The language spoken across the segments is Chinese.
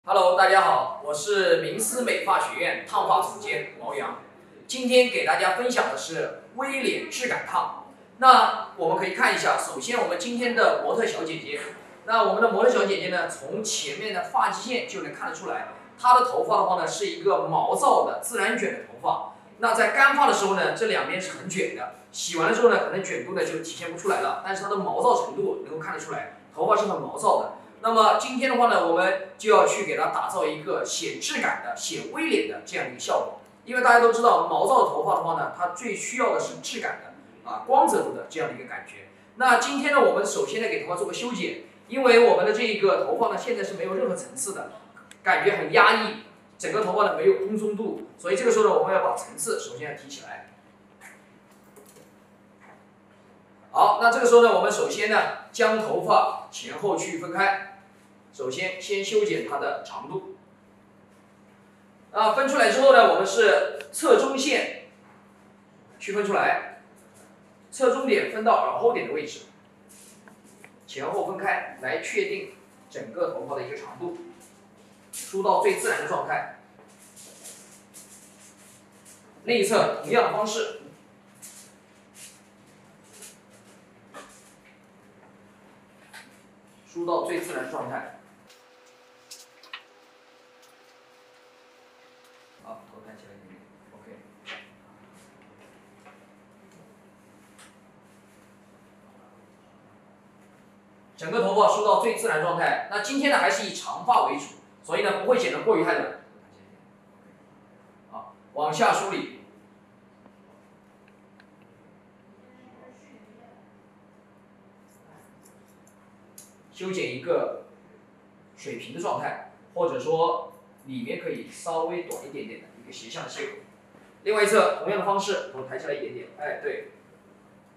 Hello， 大家好，我是明思美发学院烫发总监毛阳。今天给大家分享的是微脸质感烫。那我们可以看一下，首先我们今天的模特小姐姐，那我们的模特小姐姐呢，从前面的发际线就能看得出来，她的头发的话呢是一个毛躁的自然卷的头发。那在干发的时候呢，这两边是很卷的，洗完了之后呢，可能卷度呢就体现不出来了，但是它的毛躁程度能够看得出来，头发是很毛躁的。那么今天的话呢，我们就要去给它打造一个显质感的、显微脸的这样一个效果。因为大家都知道，毛躁的头发的话呢，它最需要的是质感的光泽度的这样的一个感觉。那今天呢，我们首先呢给头发做个修剪，因为我们的这个头发呢现在是没有任何层次的，感觉很压抑，整个头发呢没有蓬松度，所以这个时候呢，我们要把层次首先要提起来。好，那这个时候呢，我们首先呢将头发前后去分开。首先修剪它的长度，分出来之后呢，我们是侧中线区分出来，侧中点分到耳后点的位置，前后分开来确定整个头发的一个长度，梳到最自然的状态。另一侧同样的方式，梳到最自然状态。好，头抬起来一点 ，OK。整个头发梳到最自然状态。那今天呢，还是以长发为主，所以呢，不会剪得过于太短。好，往下梳理。修剪一个水平的状态，或者说里面可以稍微短一点点的一个斜向的切口。另外一侧同样的方式，头抬起来一点点，哎，对，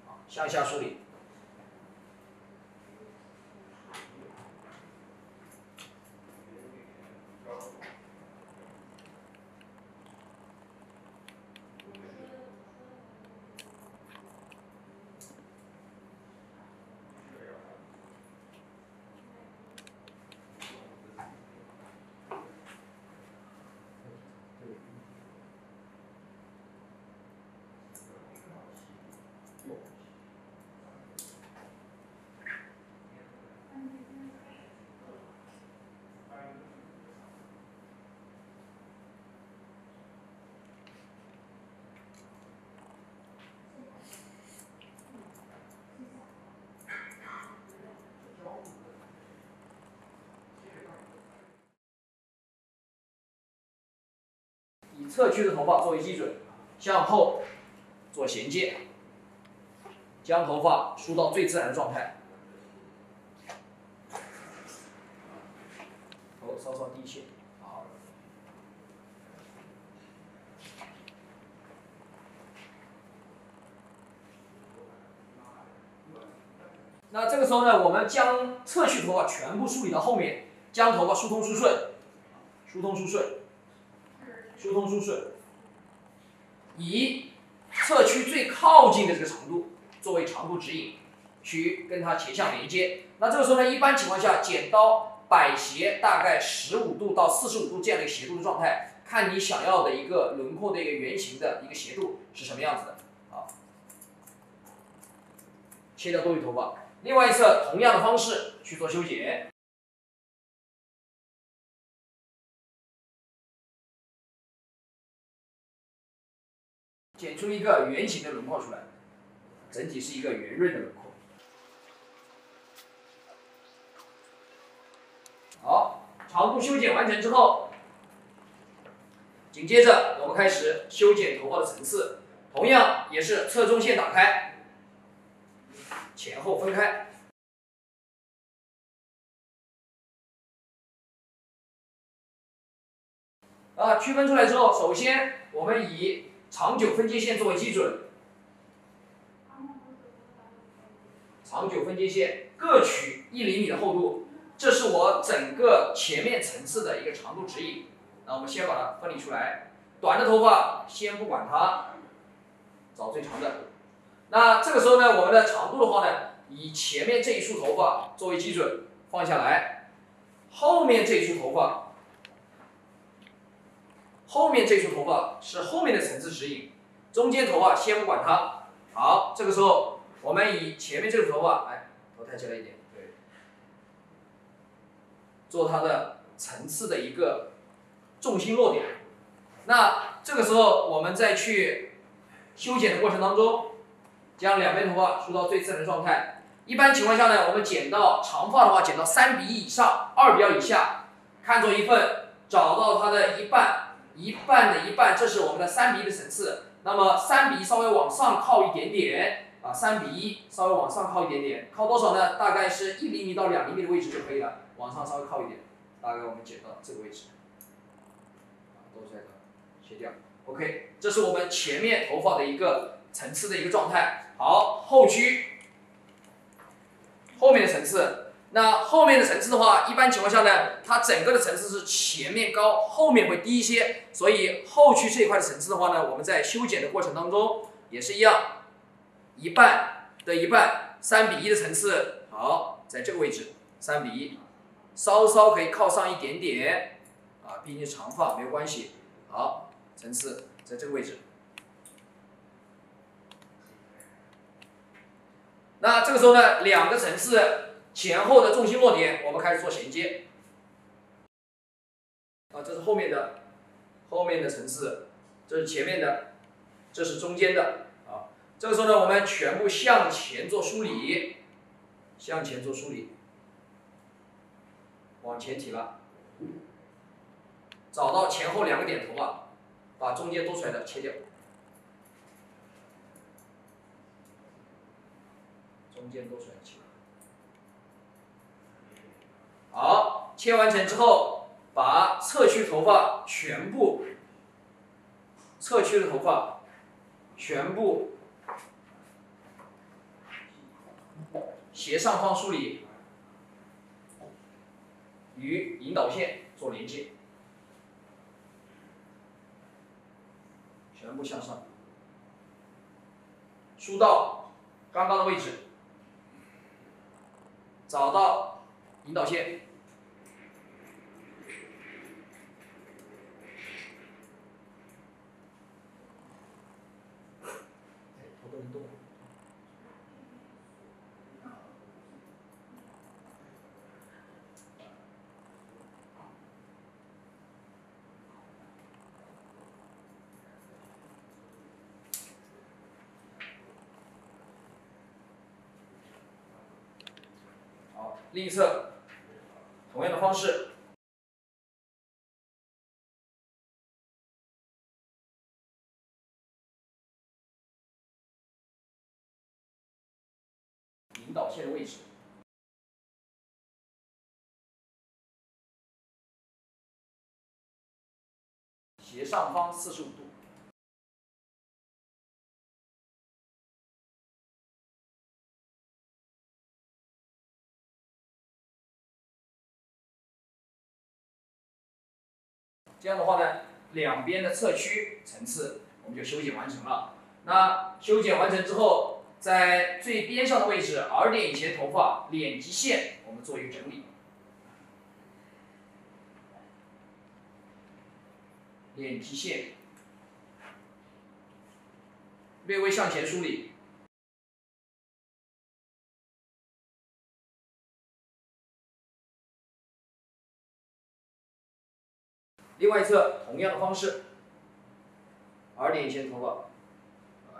好，向下梳理。以侧区的头发作为基准，向后做衔接，将头发梳到最自然的状态。头稍稍低些，好。那这个时候呢，我们将侧区头发全部梳理到后面，将头发疏通疏顺，疏通疏顺。疏通疏顺，以侧区最靠近的这个长度作为长度指引，去跟它斜向连接。那这个时候呢，一般情况下，剪刀摆斜大概15度到45度这样的一个斜度的状态，看你想要的一个轮廓的一个圆形的一个斜度是什么样子的。好，切掉多余头发。另外一侧同样的方式去做修剪。剪出一个圆形的轮廓出来，整体是一个圆润的轮廓。好，长度修剪完成之后，紧接着我们开始修剪头发的层次，同样也是侧中线打开，前后分开。区分出来之后，首先我们以长久分界线作为基准，长久分界线各取1厘米的厚度，这是我整个前面层次的一个长度指引。那我们先把它分离出来，短的头发先不管它，找最长的。那这个时候呢，我们的长度的话呢，以前面这一束头发作为基准放下来，后面这一束头发后面这束头发是后面的层次指引，中间头发先不管它。好，这个时候我们以前面这个头发，哎，头抬起来一点，对，做它的层次的一个重心落点。那这个时候我们再去修剪的过程当中，将两边头发梳到最自然的状态。一般情况下呢，我们剪到长发的话，剪到3比1以上，2标以下，看作一份，找到它的一半，一半的一半，这是我们的3比1的层次。那么3比1稍微往上靠一点点啊，3比1稍微往上靠一点点，靠多少呢？大概是1厘米到2厘米的位置就可以了，往上稍微靠一点，大概我们剪到这个位置，都在这，切掉。OK， 这是我们前面头发的一个层次的一个状态。好，后区，后面的层次。那后面的层次的话，一般情况下呢，它整个的层次是前面高，后面会低一些，所以后区这一块的层次的话呢，我们在修剪的过程当中也是一样，一半的一半，3比1的层次。好，在这个位置3比1，稍稍可以靠上一点点啊，毕竟长发没有关系。好，层次在这个位置。那这个时候呢，两个层次前后的重心落点，我们开始做衔接。啊，这是后面的层次，这是前面的，这是中间的。啊，这个时候呢，我们全部向前做梳理，向前做梳理，往前提拉，找到前后2个点头发，把中间多出来的切掉。中间多出来切。好，切完成之后，把侧区头发全部斜上方梳理，与引导线做连接，全部向上，梳到刚刚的位置。找到引导线，头不能动。好，另一侧，同样的方式。引导线的位置，斜上方45度。这样的话呢，两边的侧区层次我们就修剪完成了。那修剪完成之后，在最边上的位置，耳点以前头发脸极线，我们做一个整理。脸极线，略微向前梳理。另外一侧同样的方式，耳点以前头发，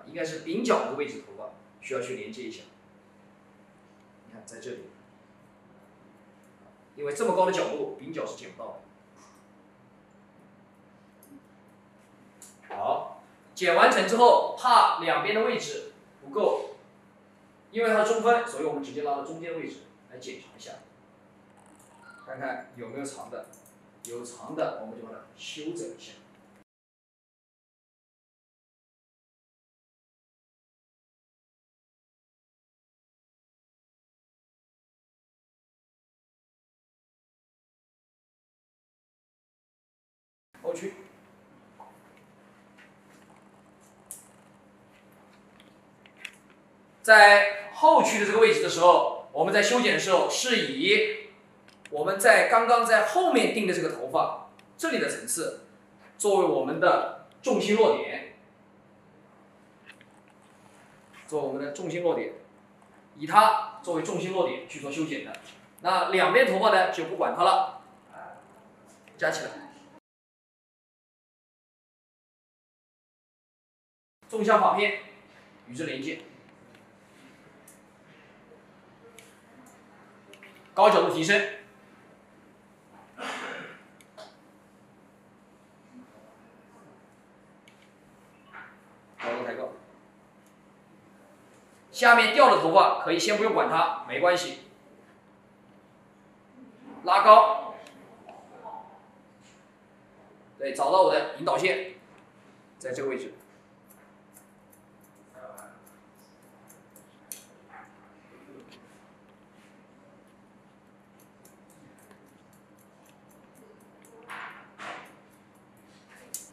应该是鬓角的位置头发需要去连接一下。你看在这里，因为这么高的角度，鬓角是剪不到的。好，剪完成之后，怕两边的位置不够，因为它是中分，所以我们直接拉到中间的位置来检查一下，看看有没有长的。有长的，我们就把它修整一下。后区，在后区的这个位置的时候，我们在修剪的时候是以我们刚刚在后面定的这个头发这里的层次，作为我们的重心落点，以它作为重心落点去做修剪的。那两边头发呢就不管它了，夹起来，纵向发片与之连接，高角度提升，角度抬高。下面掉的头发可以先不用管它，没关系。拉高，对，找到我的引导线，在这个位置。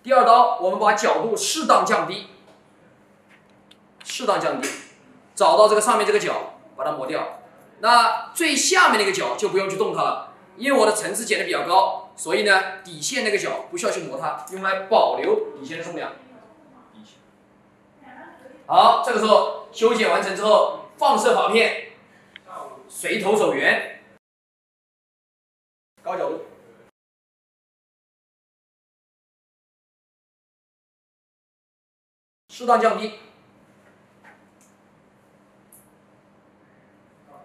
第二刀，我们把角度适当降低，找到这个上面这个角，把它磨掉。那最下面那个角就不用去动它了，因为我的层次剪得比较高，所以呢，底线那个角不需要去磨它，用来保留底线的重量。好，这个时候修剪完成之后，放射发片，随头走圆，高角度。适当降低，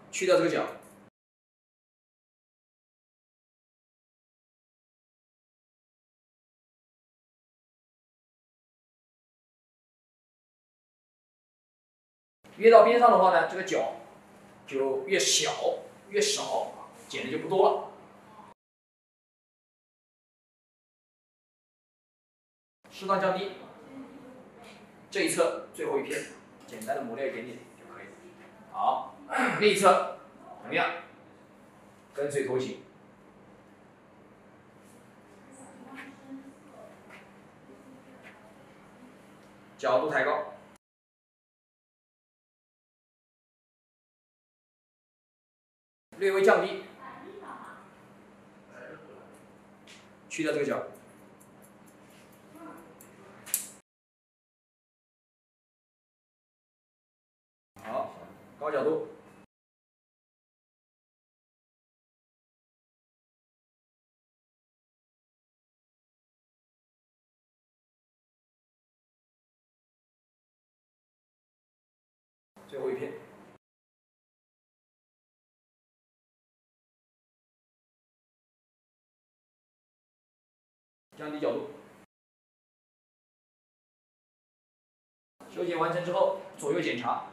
去掉这个角，越到边上的话呢，这个角就越小越少，剪的就不多了。适当降低。这一侧最后一片，简单的磨掉一点点就可以了。好，另一侧同样跟随头型，角度抬高，略微降低，去掉这个角。好，高角度，最后一片，降低角度。修剪完成之后，左右检查。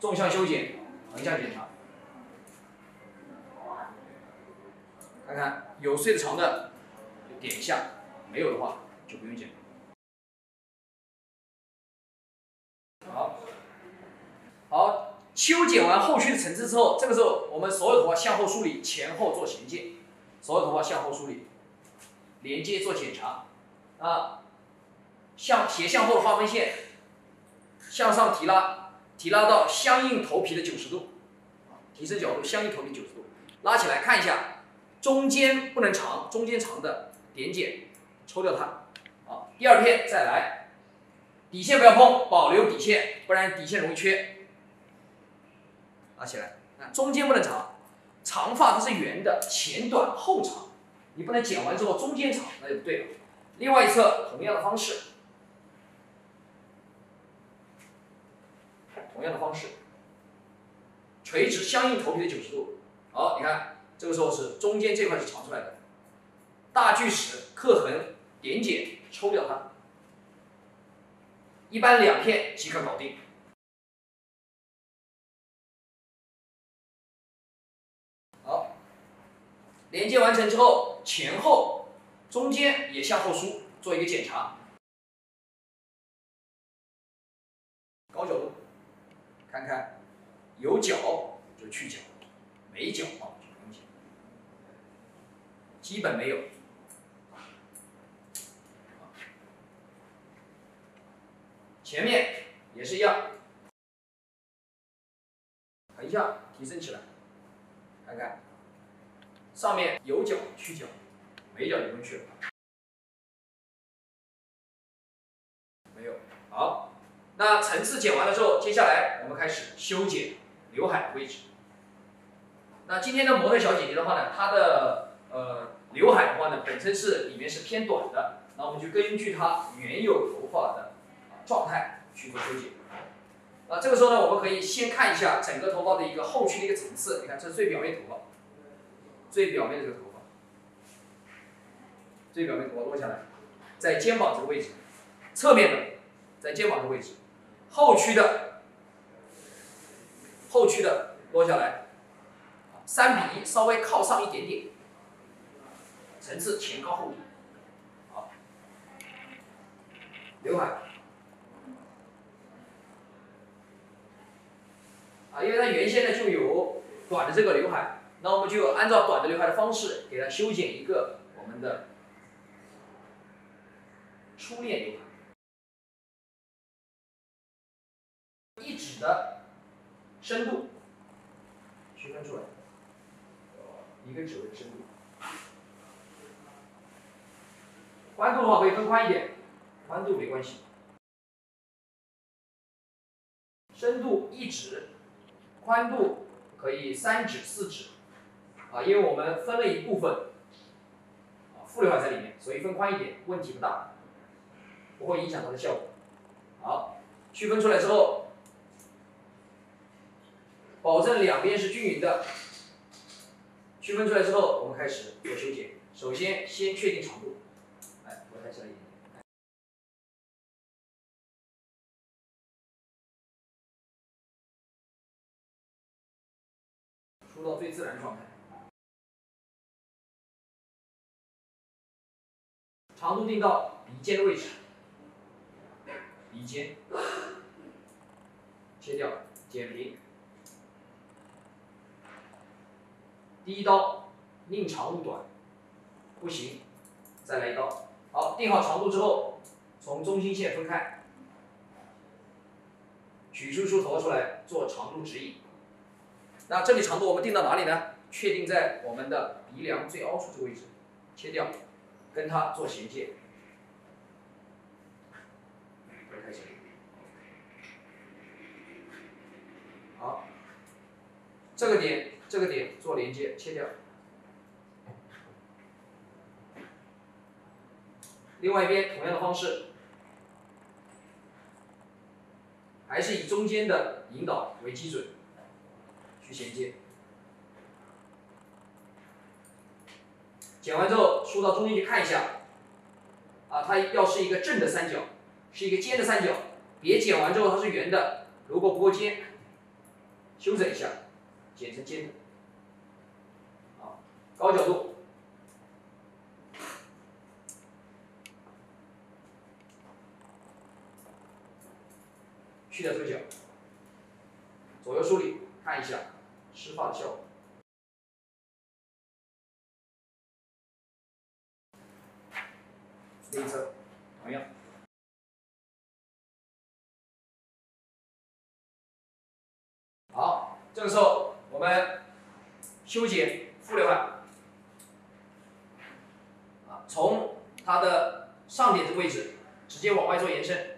纵向修剪，横向检查，看看有碎的长的就点一下，没有的话就不用剪。好，修剪完后续的层次之后，这个时候我们所有头发向后梳理，前后做衔接，所有头发向后梳理，连接做检查，斜向后的划分线向上提拉。提拉到相应头皮的90度，提升角度相应头皮90度，拉起来看一下，中间不能长，中间长的点剪，抽掉它。好，第二片再来，底线不要碰，保留底线，不然底线容易缺。拉起来，中间不能长，长发它是圆的，前短后长，你不能剪完之后中间长，那就不对了。另外一侧同样的方式。垂直相应头皮的90度。好，你看这个时候是中间这块是长出来的，大锯齿刻痕点剪抽掉它，一般2片即可搞定。好，连接完成之后，前后中间也向后梳，做一个检查，高角度。看看有角就去角，没角就不用剪，基本没有。前面也是一样，横向提升起来，看看上面有角去角，眉角就不用去了。没有。好，那层次剪完了之后，接下来我们开始修剪刘海的位置。那今天的模特小姐姐的话呢，她的刘海的话呢，本身是里面是偏短的，那我们就根据她原有头发的状态去做修剪。这个时候呢，我们可以先看一下整个头发的一个后区的一个层次。你看，这是最表面头发，最表面的这个头发，最表面头发落下来，在肩膀这个位置，侧面的在肩膀这个位置，后区的落下来，3:1，稍微靠上一点点，层次前高后低。好，刘海。因为它原先呢就有短的这个刘海，那我们就按照短的刘海的方式给它修剪一个我们的初恋刘海，一指的深度区分出来，一个指纹的深度。宽度的话可以分宽一点，宽度没关系。深度1指，宽度可以3指、4指，因为我们分了一部分副刘海在里面，所以分宽一点问题不大，不会影响它的效果。好，区分出来之后，保证两边是均匀的。区分出来之后，我们开始做修剪。首先确定长度，我抬起来一点点。梳到最自然状态，长度定到鼻尖的位置，鼻尖切掉，剪平。第一刀宁长勿短，不行，再来一刀。好，定好长度之后，从中心线分开，取出头发出来做长度指引。那这里长度我们定到哪里呢？确定在我们的鼻梁最凹处这个位置，切掉，跟它做衔接。开始。好，这个点做连接，切掉。另外一边同样的方式，还是以中间的引导为基准去衔接。剪完之后梳到中间去看一下，它要是一个正的三角，是一个尖的三角，别剪完之后它是圆的，如果不够尖，修整一下，剪成尖的。高角度，去掉这个角，左右梳理，看一下湿发的效果。另一侧同样。好，这个时候我们修剪副刘海，从它的上点这个位置直接往外做延伸，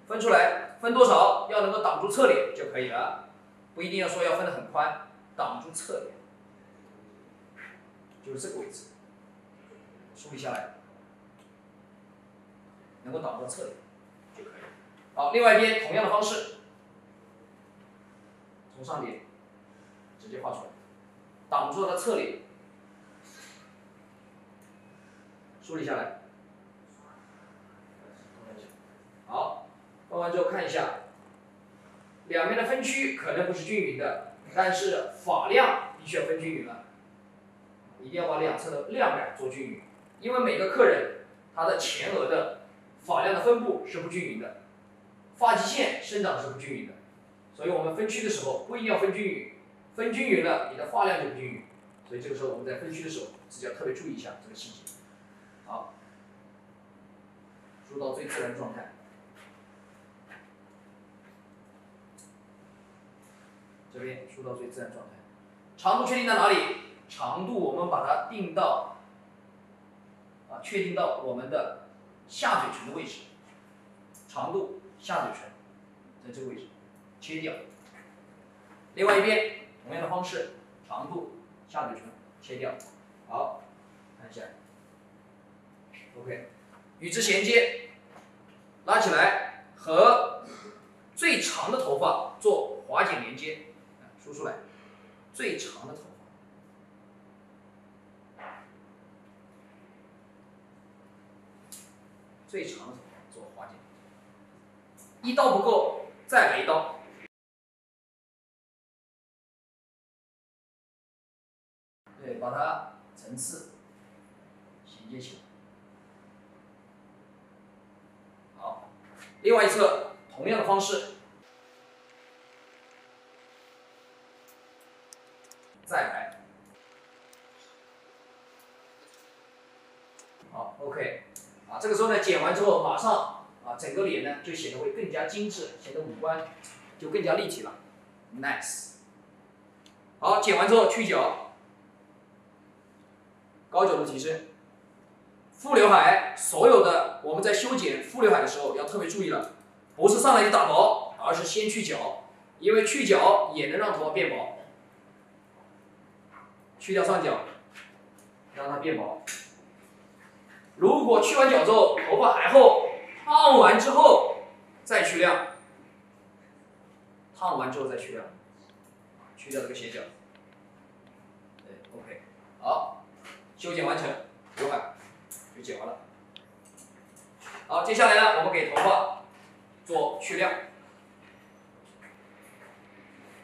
分出来，分多少要能够挡住侧脸就可以了，不一定要说要分得很宽，挡住侧脸，就是这个位置，梳理下来，能够挡住侧脸就可以了。好，另外一边同样的方式，从上点直接画出来，挡住它的侧脸，梳理下来。好，画完之后看一下，两边的分区可能不是均匀的，但是发量必须要分均匀了，一定要把两侧的量感做均匀，因为每个客人他的前额的发量的分布是不均匀的，发际线生长是不均匀的，所以我们分区的时候不一定要分均匀，分均匀了你的发量就不均匀，所以这个时候我们在分区的时候自己要特别注意一下这个细节。好，梳到最自然状态。这边梳到最自然状态，长度确定在哪里？长度我们把它定到确定到我们的下嘴唇的位置，长度下嘴唇在这个位置切掉。另外一边同样的方式，长度下嘴唇切掉。好，看一下 ，OK， 与之衔接，拉起来和最长的头发做滑剪连接，梳出来，最长的头发，最长的头发做滑剪，一刀不够，再来一刀。对，把它层次衔接起来。好，另外一侧同样的方式，再来。好 ，OK， 这个时候呢，剪完之后马上整个脸呢就显得会更加精致，显得五官就更加立体了 ，nice。好，剪完之后去角，高角度提升。副刘海，所有的我们在修剪副刘海的时候要特别注意了，不是上来就打薄，而是先去角，因为去角也能让头发变薄。去掉上角，让它变薄。如果去完角之后头发还厚，烫完之后再去亮，烫完之后再去亮，去掉这个斜角。对 ，OK， 好，修剪完成，刘海就剪完了。好，接下来呢，我们给头发做去亮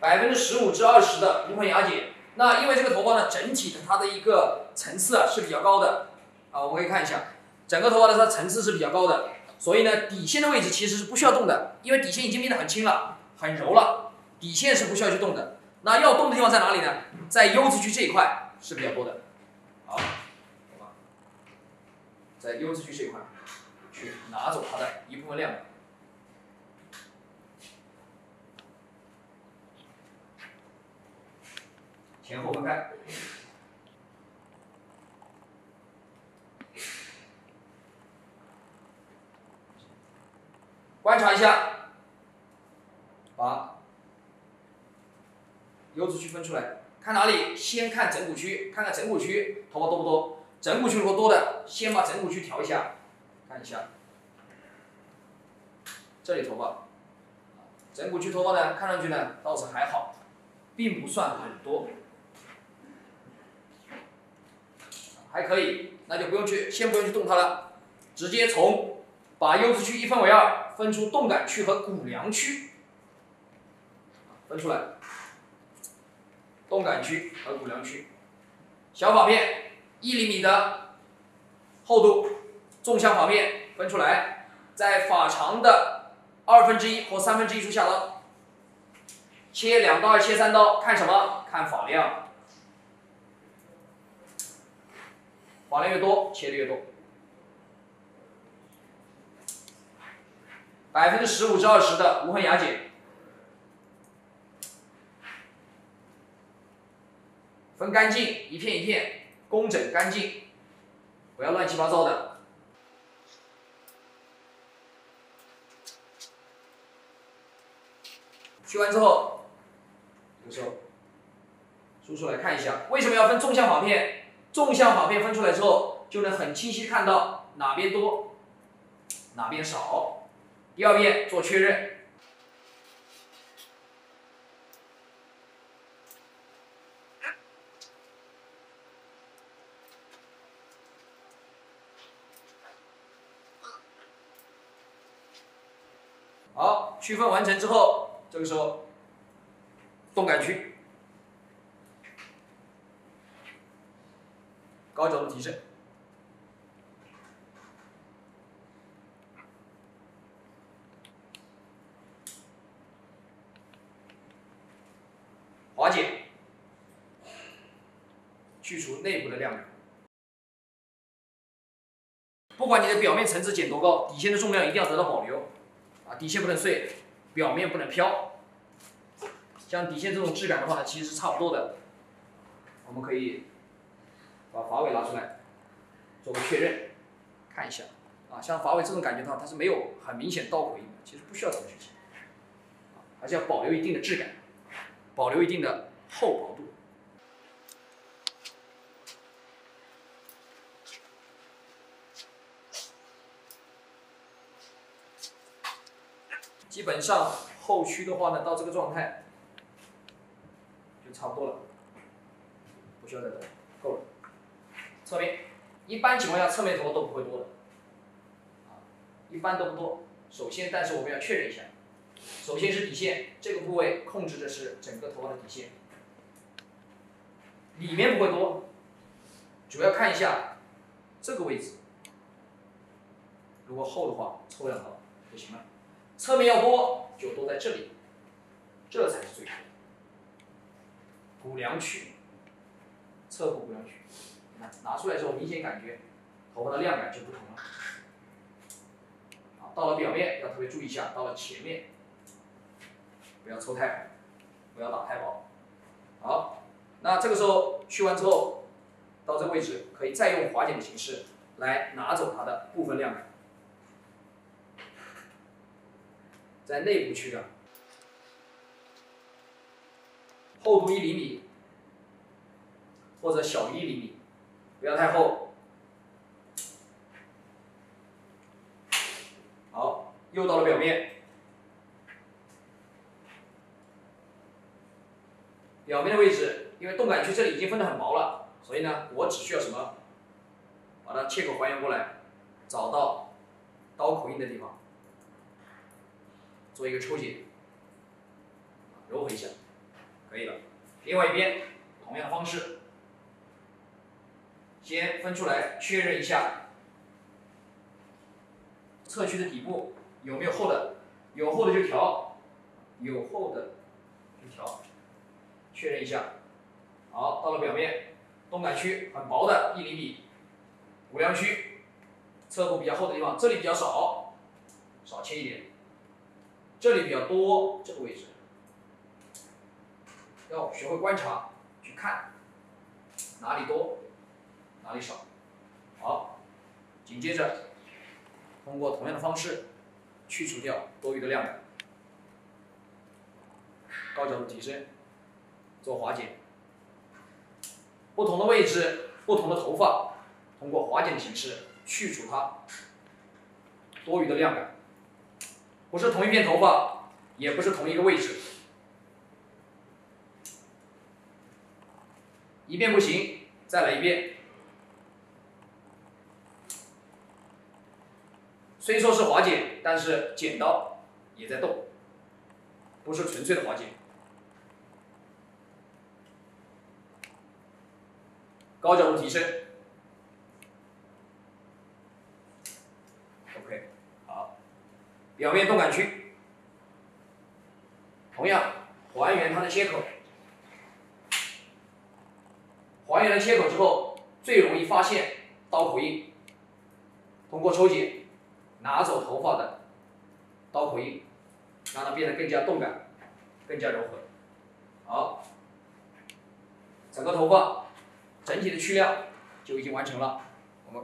，15%至20%的无痕雅剪。那因为这个头发呢，整体的它的一个层次是比较高的我们可以看一下，整个头发的它层次是比较高的，所以呢，底线的位置其实是不需要动的，因为底线已经变得很轻了，很柔了，底线是不需要去动的。那要动的地方在哪里呢？在 U 字区这一块是比较多的。好，在 U 字区这一块去拿走它的一部分量。前后分开。观察一下，把 U 字区分出来，看哪里？先看枕骨区，看看枕骨区头发多不多。枕骨区如果多的，先把枕骨区调一下，看一下。这里头发，枕骨区头发呢，看上去呢倒是还好，并不算很多。还可以，那就先不用去动它了，直接把 U 字区一分为二，分出动感区和骨梁区，分出来，动感区和骨梁区，小发片1厘米的厚度，纵向发片分出来，在发长的1/2或1/3处下刀，切2刀切3刀，看什么？看发量。发量越多，切的越多。15%至20%的无痕雅剪，分干净，一片一片，工整干净，不要乱七八糟的。去完之后，这个时候梳出来看一下，为什么要分纵向发片？纵向发片分出来之后，就能很清晰看到哪边多，哪边少。第二遍做确认。好，区分完成之后，这个时候动感区。高角度提升，滑剪，去除内部的亮点。不管你的表面层次剪多高，底线的重量一定要得到保留，底线不能碎，表面不能飘。像底线这种质感的话呢，其实是差不多的。我们可以把筏尾拿出来做个确认，看一下啊，像筏尾这种感觉的话，它是没有很明显刀口印的，其实不需要这种事情，还是要保留一定的质感，保留一定的厚薄度。基本上后驱的话呢，到这个状态就差不多了，不需要再多，够了。侧面，一般情况下侧面头发都不会多的，一般都不多。首先，但是我们要确认一下，首先是底线，这个部位控制的是整个头发的底线，里面不会多，主要看一下这个位置，如果厚的话抽两刀就行了。侧面要多就多在这里，这才是最多的。骨梁区，侧部骨梁区，拿出来之后明显感觉头发的亮感就不同了。到了表面要特别注意一下，到了前面不要抽太薄，不要打太薄。好，那这个时候去完之后，到这个位置可以再用划剪的形式来拿走它的部分亮感。在内部去掉，厚度1厘米，或者小于1厘米，不要太厚。好，又到了表面，表面的位置，因为动感区这里已经分得很薄了，所以呢，我只需要什么，把它切口还原过来，找到刀口印的地方。做一个抽剪，揉合一下，可以了。另外一边，同样的方式，先分出来确认一下侧区的底部有没有厚的，有厚的就调，有厚的就调，确认一下。好，到了表面，动感区很薄的1厘米，骨梁区侧部比较厚的地方，这里比较少，少切一点。这里比较多，这个位置要学会观察，去看哪里多，哪里少。好，紧接着通过同样的方式去除掉多余的亮感，高角度提升，做划剪。不同的位置，不同的头发，通过划剪的形式去除它多余的亮感。不是同一片头发，也不是同一个位置，一遍不行，再来一遍。虽说是划剪，但是剪刀也在动，不是纯粹的划剪。高角度提升 ，OK， 好。表面动感区，同样还原它的切口。还原了切口之后，最容易发现刀口印。通过抽剪，拿走头发的刀口印，让它变得更加动感，更加柔和。好，整个头发整体的去亮就已经完成了。我们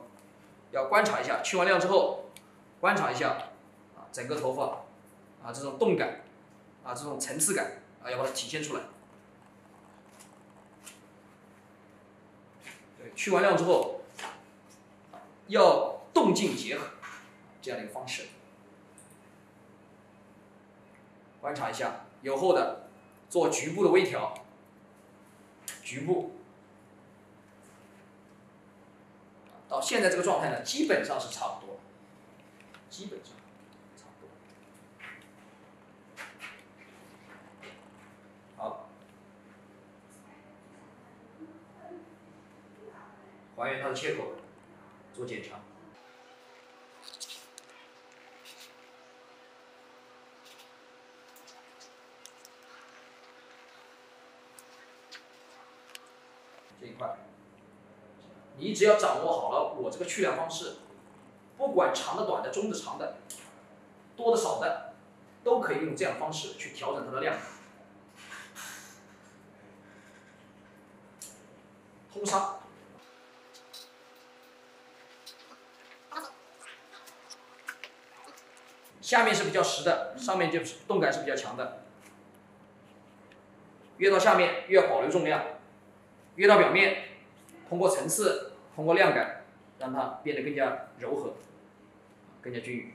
要观察一下，去完亮之后，观察一下。整个头发这种动感这种层次感要把它体现出来。对，去完亮之后要动静结合这样的一个方式。观察一下，有厚的做局部的微调，局部到现在这个状态呢，基本上是差不多，基本上。好，还原它的切口，做检查。这一块，你只要掌握好了我这个去亮方式，不管长的、短的、中的、长的、多的、少的，都可以用这样的方式去调整它的亮。通杀。下面是比较实的，上面就是动感是比较强的。越到下面越要保留重量，越到表面，通过层次，通过量感，让它变得更加柔和，更加均匀。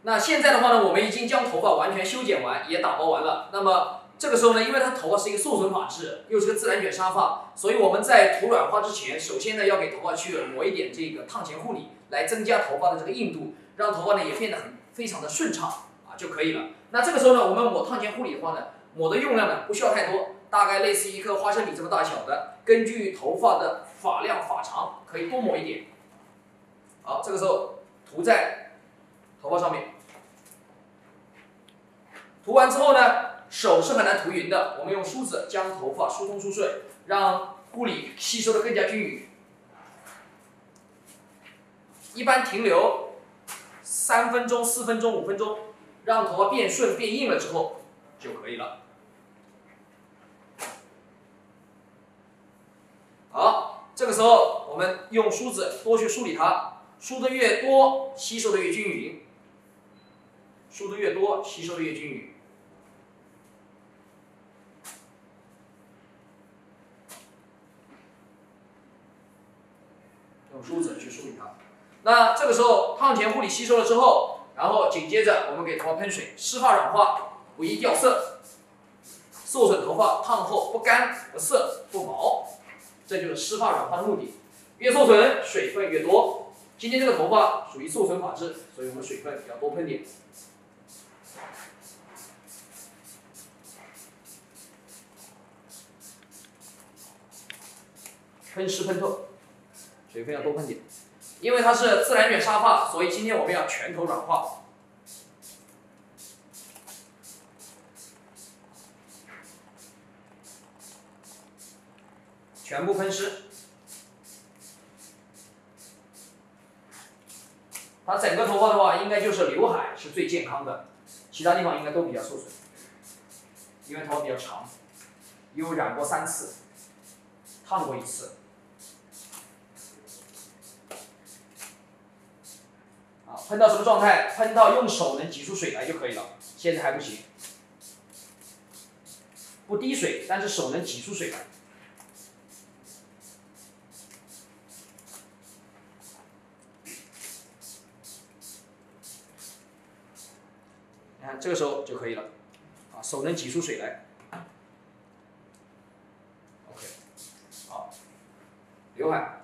那现在的话呢，我们已经将头发完全修剪完，也打包完了。那么这个时候呢，因为它头发是一个受损发质，又是个自然卷沙发，所以我们在涂软化之前，首先呢要给头发去抹一点这个烫前护理，来增加头发的这个硬度，让头发呢也变得非常的顺畅啊就可以了。那这个时候呢，我们抹烫前护理的话呢，抹的用量呢不需要太多，大概类似一颗花生米这么大小的，根据头发的发量发长可以多抹一点。好，这个时候涂在头发上面。涂完之后呢，手是很难涂匀的，我们用梳子将头发疏通梳顺，让护理吸收的更加均匀。一般停留3分钟、4分钟、5分钟，让头发变顺变硬了之后就可以了。好，这个时候我们用梳子多去梳理它，梳的越多，吸收的越均匀。梳的越多，吸收的越均匀。用梳子去梳理它。那这个时候烫前护理吸收了之后，然后紧接着我们给头发喷水，湿发软化，不易掉色。受损头发烫后不干、不涩、不毛，这就是湿发软化的目的。越受损，水分越多。今天这个头发属于受损发质，所以我们水分要多喷点。喷湿喷透，水分要多喷点。因为它是自然卷沙发，所以今天我们要全头软化。全部喷湿。它整个头发的话，应该就是刘海是最健康的，其他地方应该都比较受损，因为头发比较长，又染过3次，烫过1次。喷到什么状态？喷到用手能挤出水来就可以了。现在还不行，不滴水，但是手能挤出水来。你看这个时候就可以了，手能挤出水来。OK， 好，刘海。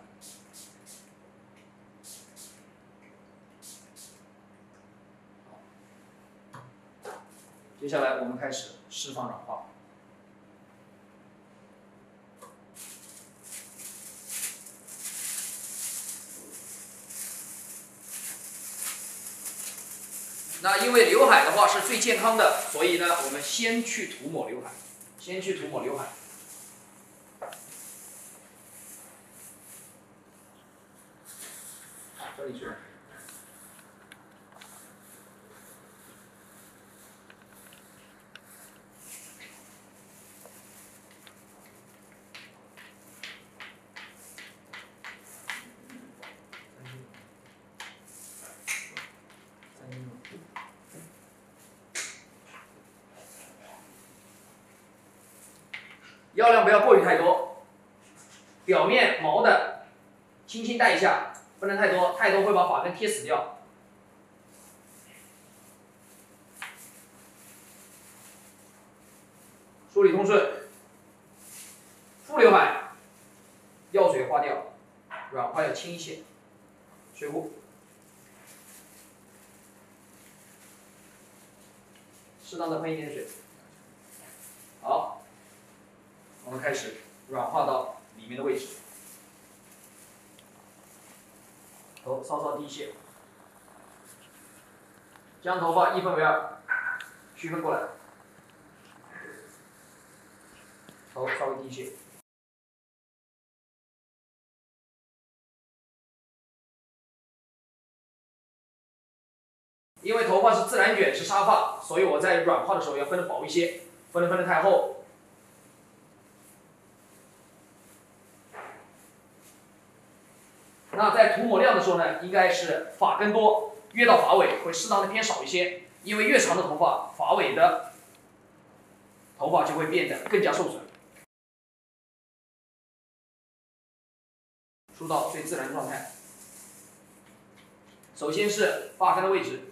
接下来我们开始释放软化。那因为刘海的话是最健康的，所以呢，我们先去涂抹刘海，这里是。药量不要过于太多，表面毛的轻轻带一下，不能太多，太多会把发根贴死掉。梳理通顺，副刘海药水花掉，软化要轻一些，水壶，适当的喷一点水。好，我们开始软化到里面的位置，头稍稍低一些，将头发1分为2，区分过来，头稍微低一些。因为头发是自然卷，是沙发，所以我在软化的时候要分得薄一些，不能分得太厚。那在涂抹量的时候呢，应该是发根多，越到发尾会适当的偏少一些，因为越长的头发，发尾的头发就会变得更加受损。梳到最自然的状态。首先是发根的位置，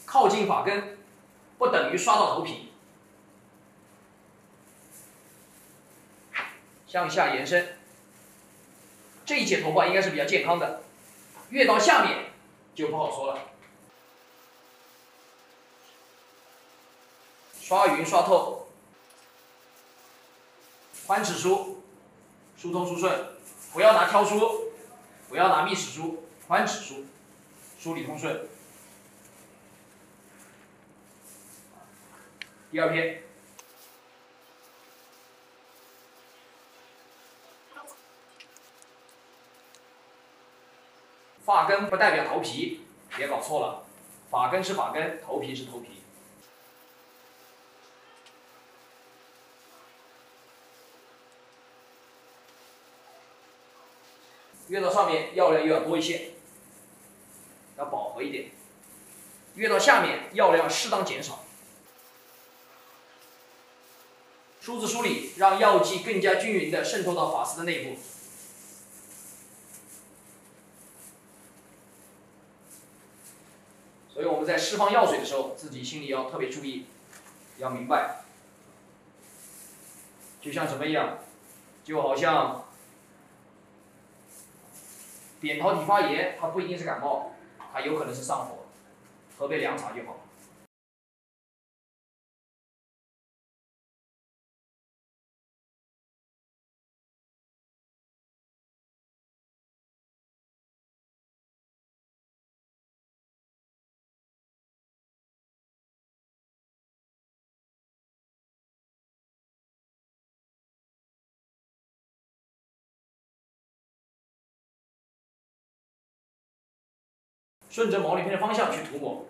靠近发根不等于刷到头皮，向下延伸。这一截头发应该是比较健康的，越到下面就不好说了。刷匀刷透，宽齿梳，疏通疏顺，不要拿挑梳，不要拿密齿梳，宽齿梳，梳理通顺。第二篇，发根不代表头皮，别搞错了，发根是发根，头皮是头皮。越到上面药量又要多一些，要饱和一点；越到下面药量适当减少。梳子梳理，让药剂更加均匀地渗透到发丝的内部。所以我们在释放药水的时候，自己心里要特别注意，要明白。就像什么一样，就好像扁桃体发炎，它不一定是感冒，它有可能是上火，喝杯凉茶就好。顺着毛鳞片的方向去涂抹。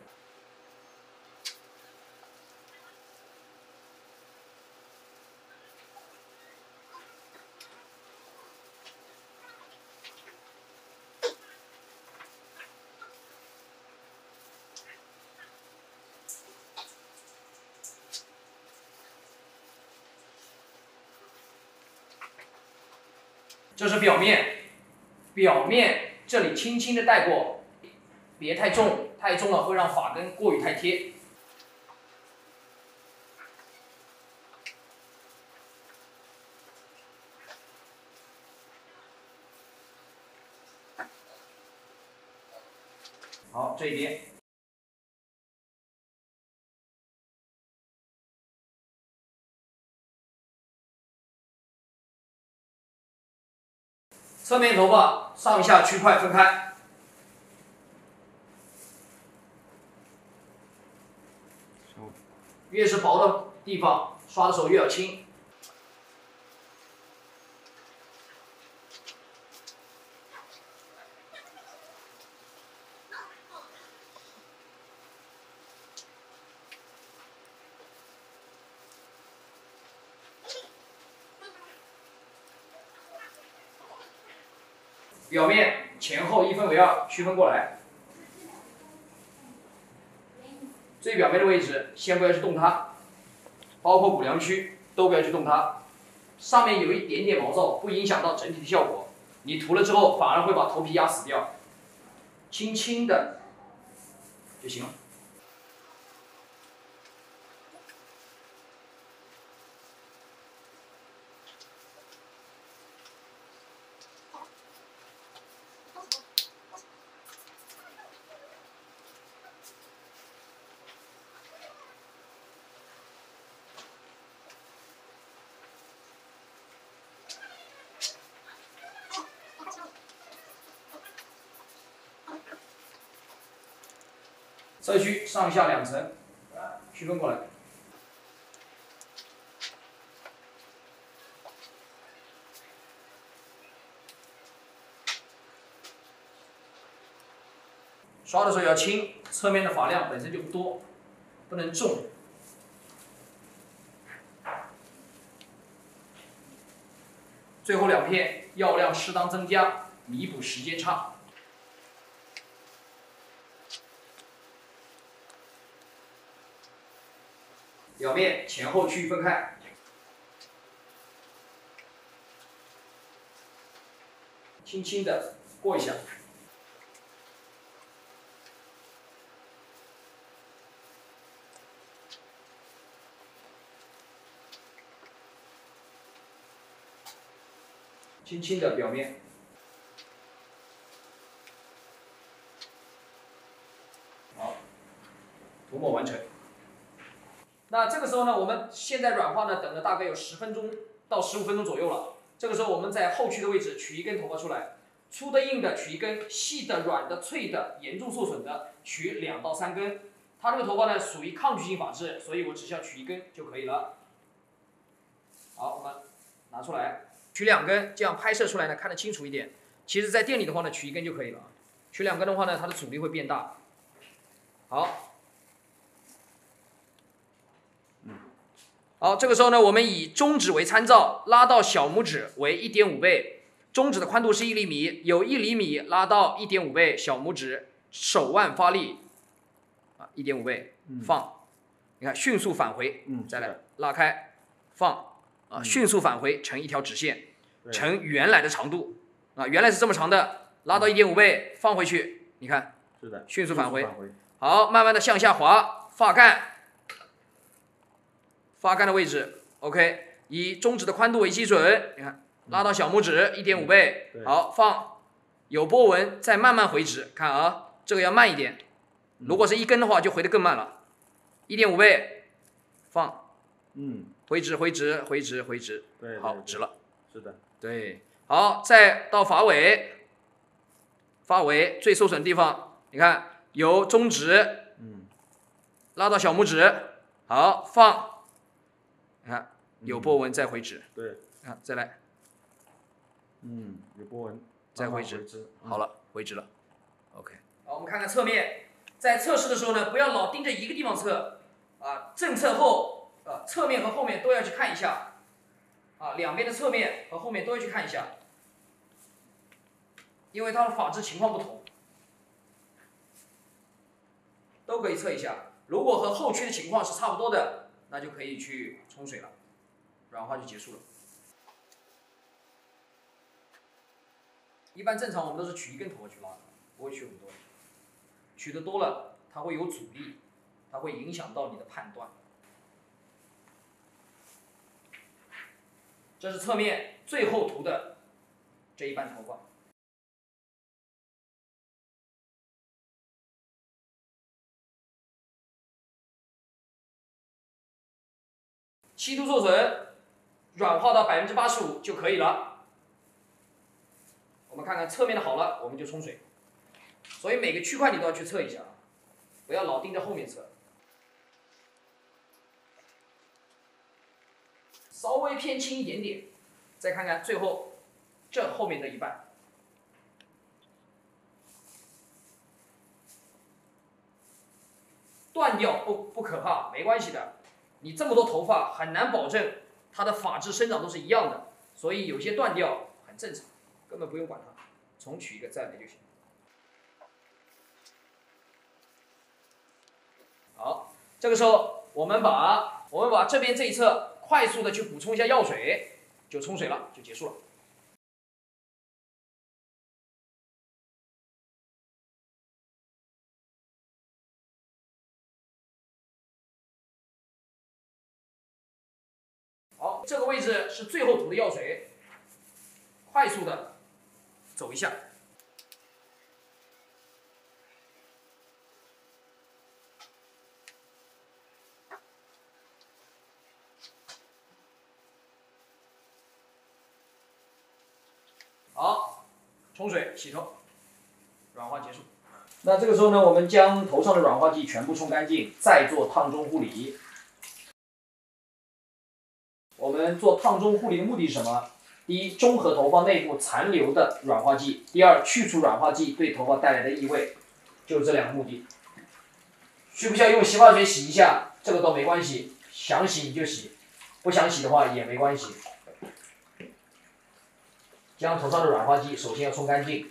这是表面，表面这里轻轻的带过，别太重，太重了会让发根过于太贴。好，这一边。侧面头发上下区块分开，越是薄的地方，刷的时候越要轻。表面前后1分为2，区分过来。最表面的位置先不要去动它，包括骨梁区都不要去动它。上面有一点点毛躁，不影响到整体的效果。你涂了之后，反而会把头皮压死掉。轻轻的就行了。侧区上下2层，区分过来。刷的时候要轻，侧面的发量本身就不多，不能重。最后2片药量适当增加，弥补时间差。表面前后区域分开，轻轻的过一下。轻轻的表面，好，涂抹完成。那这个时候呢，我们现在软化呢，等了大概有10分钟到15分钟左右了。这个时候我们在后区的位置取一根头发出来，粗的、硬的取一根，细的、软的、脆的、严重受损的取2到3根。它这个头发呢属于抗拒性发质，所以我只需要取1根就可以了。好，我们拿出来。取2根，这样拍摄出来呢看得清楚一点。其实，在店里的话呢，取1根就可以了。取2根的话呢，它的阻力会变大。好，好，这个时候呢，我们以中指为参照，拉到小拇指为1.5倍。中指的宽度是1厘米，有1厘米拉到1.5倍，小拇指手腕发力，1.5倍，放。你看，迅速返回，再来拉开，放。迅速返回成一条直线，成原来的长度原来是这么长的，拉到1.5倍，放回去，你看，是的，迅速返回。好，慢慢的向下滑，发干的位置 ，OK， 以中指的宽度为基准，你看，拉到小拇指1.5倍，好，放，有波纹，再慢慢回直，看啊，这个要慢一点，如果是1根的话，就回得更慢了，1.5倍，放，回直，对，好，直了，是的，对，好，再到发尾最受损的地方，你看由中指，拉到小拇指，好，放，你看有波纹，再回直，对，看再来，有波纹，再回直，好了，回直了 ，OK， 好，我们看看侧面，在测试的时候呢，不要老盯着一个地方测，正侧后。侧面和后面都要去看一下，两边的侧面和后面都要去看一下，因为它的发质情况不同，都可以测一下。如果和后区的情况是差不多的，那就可以去冲水了，软化就结束了。一般正常我们都是取1根头发去拉的，不会取很多，取的多了它会有阻力，它会影响到你的判断。这是侧面最后涂的这一半头发。稀度受损，软化到85%就可以了。我们看看侧面的好了，我们就冲水。所以每个区块你都要去测一下，不要老盯着后面测。稍微偏轻一点点，再看看最后这后面的一半，断掉不可怕，没关系的。你这么多头发，很难保证它的发质生长都是一样的，所以有些断掉很正常，根本不用管它，重取一个再来就行。好，这个时候我们把这边这一侧。快速的去补充一下药水，就冲水了，就结束了。好，这个位置是最后涂的药水，快速的走一下。好，冲水洗头，软化结束。那这个时候呢，我们将头上的软化剂全部冲干净，再做烫中护理。我们做烫中护理的目的是什么？第一，中和头发内部残留的软化剂；第二，去除软化剂对头发带来的异味，就是这2个目的。需不需要用洗发水洗一下？这个都没关系，想洗你就洗，不想洗的话也没关系。将头上的软化剂首先要冲干净。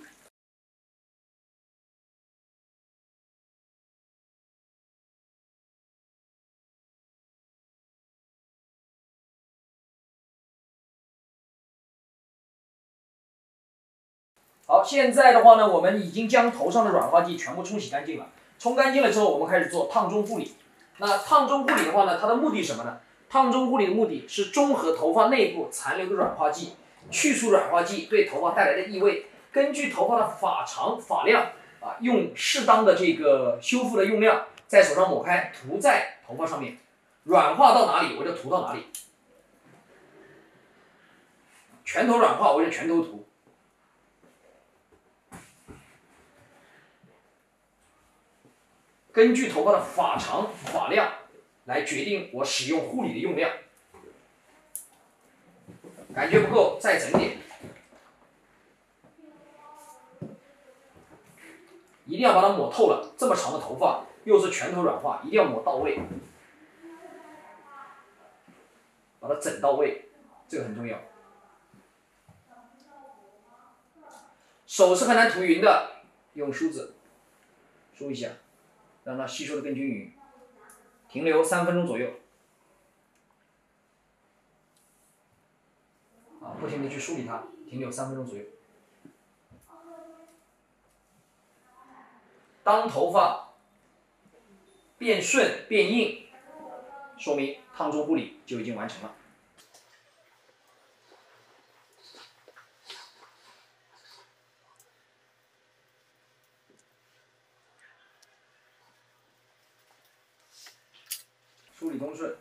好，现在的话呢，我们已经将头上的软化剂全部冲洗干净了。冲干净了之后，我们开始做烫中护理。那烫中护理的话呢，它的目的是什么呢？烫中护理的目的是中和头发内部残留的软化剂，去除软化剂对头发带来的异味。根据头发的发长、发量啊，用适当的这个修复的用量，在手上抹开，涂在头发上面，软化到哪里我就涂到哪里。全头软化我就全头涂。根据头发的发长、发量来决定我使用护理的用量。感觉不够再整点。一定要把它抹透了。这么长的头发，又是全头软化，一定要抹到位，把它整到位，这个很重要。手是很难涂匀的，用梳子梳一下。让它吸收的更均匀，停留3分钟左右。啊，不停地去梳理它，停留3分钟左右。当头发变顺变硬，说明烫中护理就已经完成了。梳理通顺，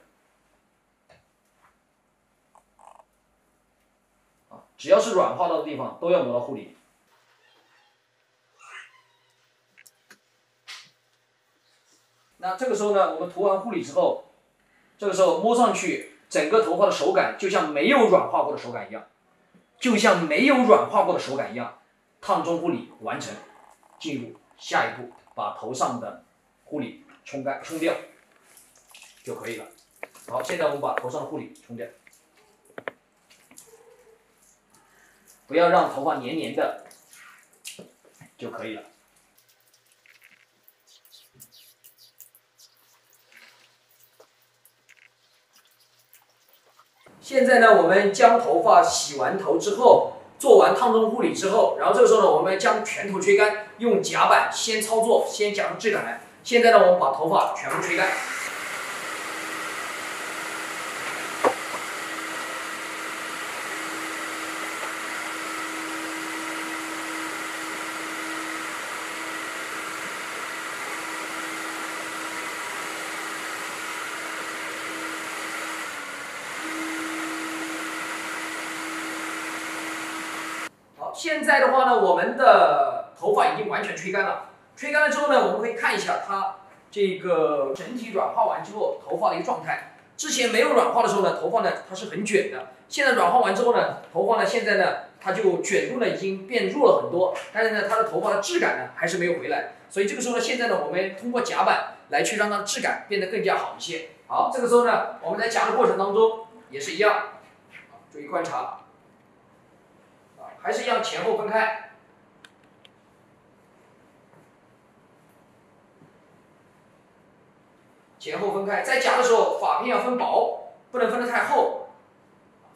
啊，只要是软化到的地方都要抹到护理。那这个时候呢，我们涂完护理之后，这个时候摸上去，整个头发的手感就像没有软化过的手感一样，烫中护理完成，进入下一步，把头上的护理冲掉。就可以了。好，现在我们把头上的护理冲掉，不要让头发黏黏的就可以了。现在呢，我们将头发洗完头之后，做完烫中护理之后，然后这个时候呢，我们将全头吹干，用夹板先操作，先夹出质感来。现在呢，我们把头发全部吹干。现在的话呢，我们的头发已经完全吹干了。吹干了之后呢，我们可以看一下它这个整体软化完之后头发的一个状态。之前没有软化的时候呢，头发呢它是很卷的。现在软化完之后呢，头发呢现在呢它就卷度呢已经变弱了很多，但是呢它的头发的质感呢还是没有回来。所以这个时候呢，现在呢我们通过夹板来去让它的质感变得更加好一些。好，这个时候呢我们在夹的过程当中也是一样，注意观察。还是一样，前后分开，前后分开。在夹的时候，发片要分薄，不能分得太厚，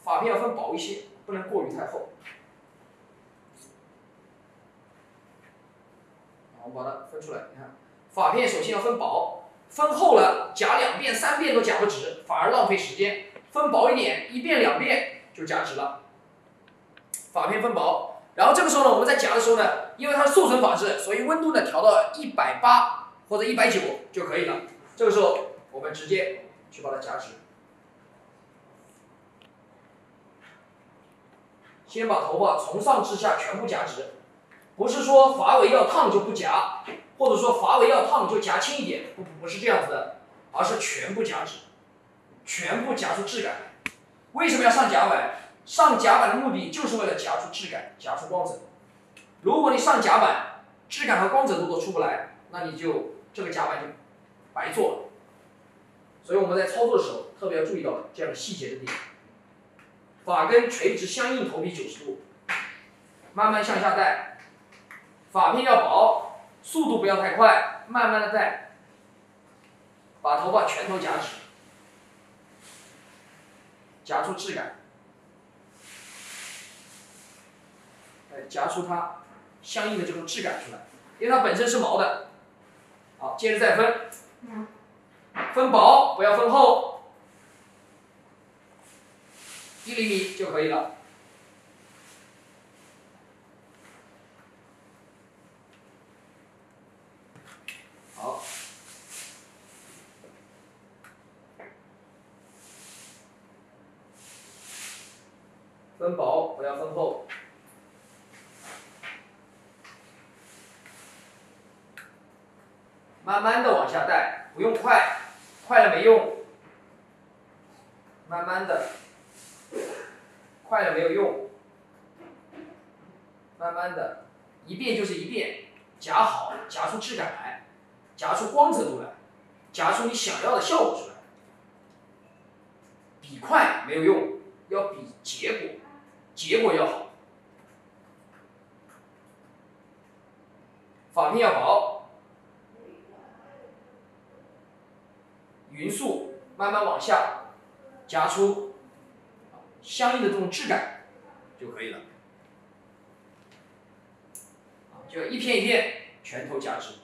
发片要分薄一些，不能过于太厚。我们把它分出来，你看，发片首先要分薄，分厚了夹2遍、3遍都夹不直，反而浪费时间。分薄一点，1遍、2遍就夹直了。发片分薄。然后这个时候呢，我们在夹的时候呢，因为它是受损发质，所以温度呢调到180或者190就可以了。这个时候我们直接去把它夹直。先把头发从上至下全部夹直，不是说发尾要烫就不夹，或者说发尾要烫就夹轻一点，不是这样子的，而是全部夹直，全部夹出质感。为什么要上夹板？上夹板的目的就是为了夹出质感，夹出光泽。如果你上夹板，质感和光泽度都出不来，那你就这个夹板就白做了。所以我们在操作的时候特别要注意到这样的细节的地方。发根垂直相应头皮90度，慢慢向下带，发片要薄，速度不要太快，慢慢的带，把头发全头夹直，夹出质感，夹出它相应的这种质感出来，因为它本身是毛的。好，接着再分，分薄不要分厚，1厘米就可以了。好，分薄不要分厚。慢慢的往下带，不用快，快了没用。慢慢的，快了没有用。慢慢的，一遍就是一遍，夹好，夹出质感来，夹出光泽度来，夹出你想要的效果出来。比快没有用，要比结果，结果要好。发片要薄。匀速，慢慢往下夹出相应的这种质感就可以了。就一片一片全头夹直。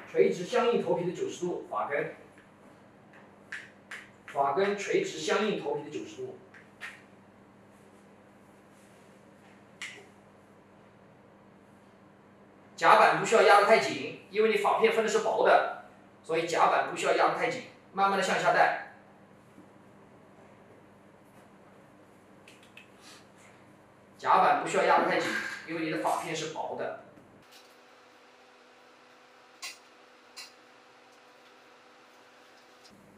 垂直相应头皮的90度，发根，发根垂直相应头皮的90度。夹板不需要压得太紧，因为你发片分的是薄的，所以夹板不需要压得太紧，慢慢的向下带。夹板不需要压得太紧，因为你的发片是薄的。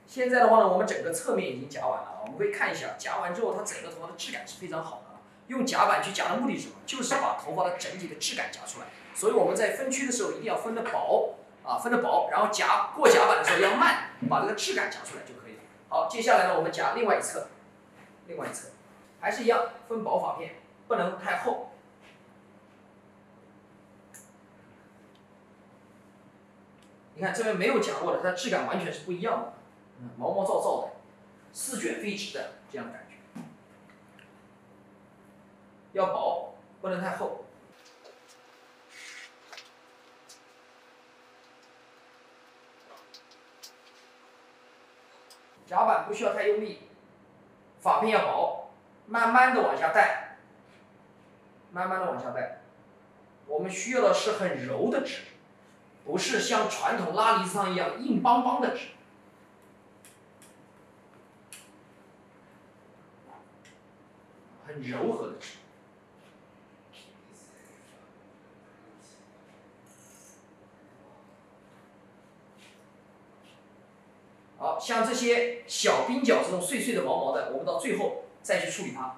现在的话呢，我们整个侧面已经夹完了，我们可以看一下，夹完之后它整个头发的质感是非常好的。用夹板去夹的目的是什么？就是把头发的整体的质感夹出来。所以我们在分区的时候一定要分得薄啊，分得薄，然后过夹板的时候要慢，把这个质感夹出来就可以了。好，接下来呢，我们夹另外一侧，另外一侧还是一样分薄发片，不能太厚。你看这边没有夹过的，它质感完全是不一样的。毛毛躁躁的，似卷非直的这样的感觉，要薄，不能太厚。夹板不需要太用力，发片要薄，慢慢的往下带，慢慢的往下带。我们需要的是很柔的纸，不是像传统拉梨子烫一样硬邦邦的纸。很柔和的纸。好，像这些小鬓角这种碎碎的毛毛的，我们到最后再去处理它。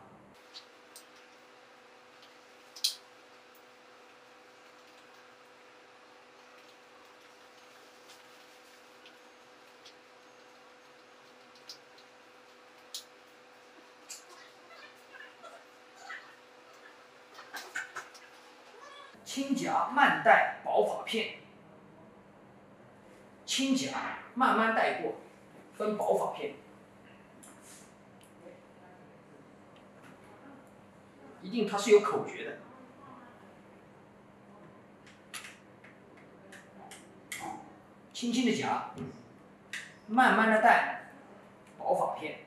轻夹慢带薄发片，轻夹慢慢带过，分薄发片，一定它是有口诀的。轻轻的夹，慢慢的带薄发片。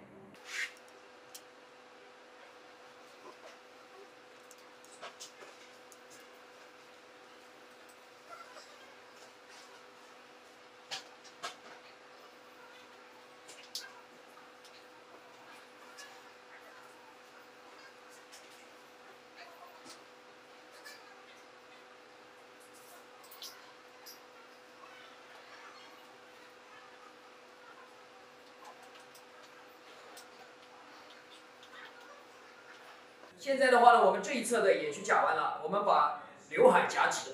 现在的话呢，我们这一侧的也去夹完了，我们把刘海夹直，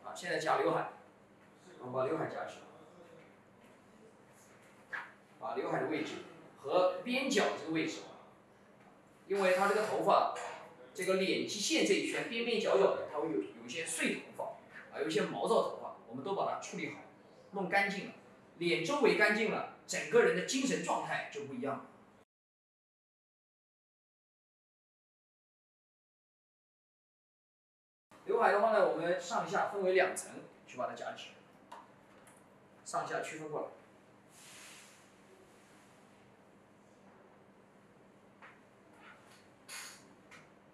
啊，现在夹刘海，我们把刘海夹直，把刘海的位置和边角这个位置，因为它这个头发，这个脸基线这一圈边边角角的，它会有一些碎头发，啊，有一些毛躁头发，我们都把它处理好，弄干净了，脸周围干净了，整个人的精神状态就不一样了。刘海的话呢，我们上下分为2层去把它夹直，上下区分过来。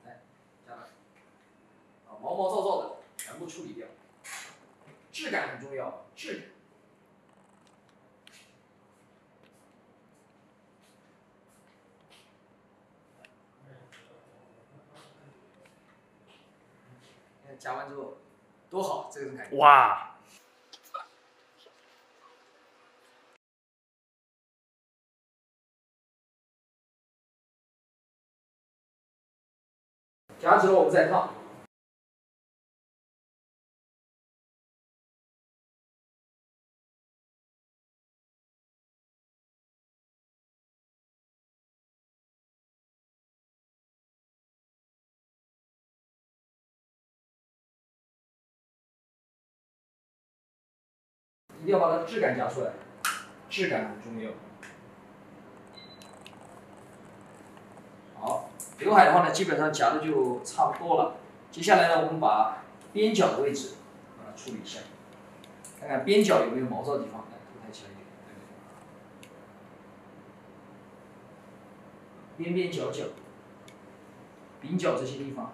来，夹了，啊，毛毛躁躁的全部处理掉，质感很重要，质感。夹完之后，多好，这种感觉。哇！夹直了，我们再烫。一定要把它质感夹出来，质感很重要。好，刘海的话呢，基本上夹的就差不多了。接下来呢，我们把边角的位置把它处理一下，看看边角有没有毛躁的地方，来头抬起来一点，边边角角、鬓角这些地方。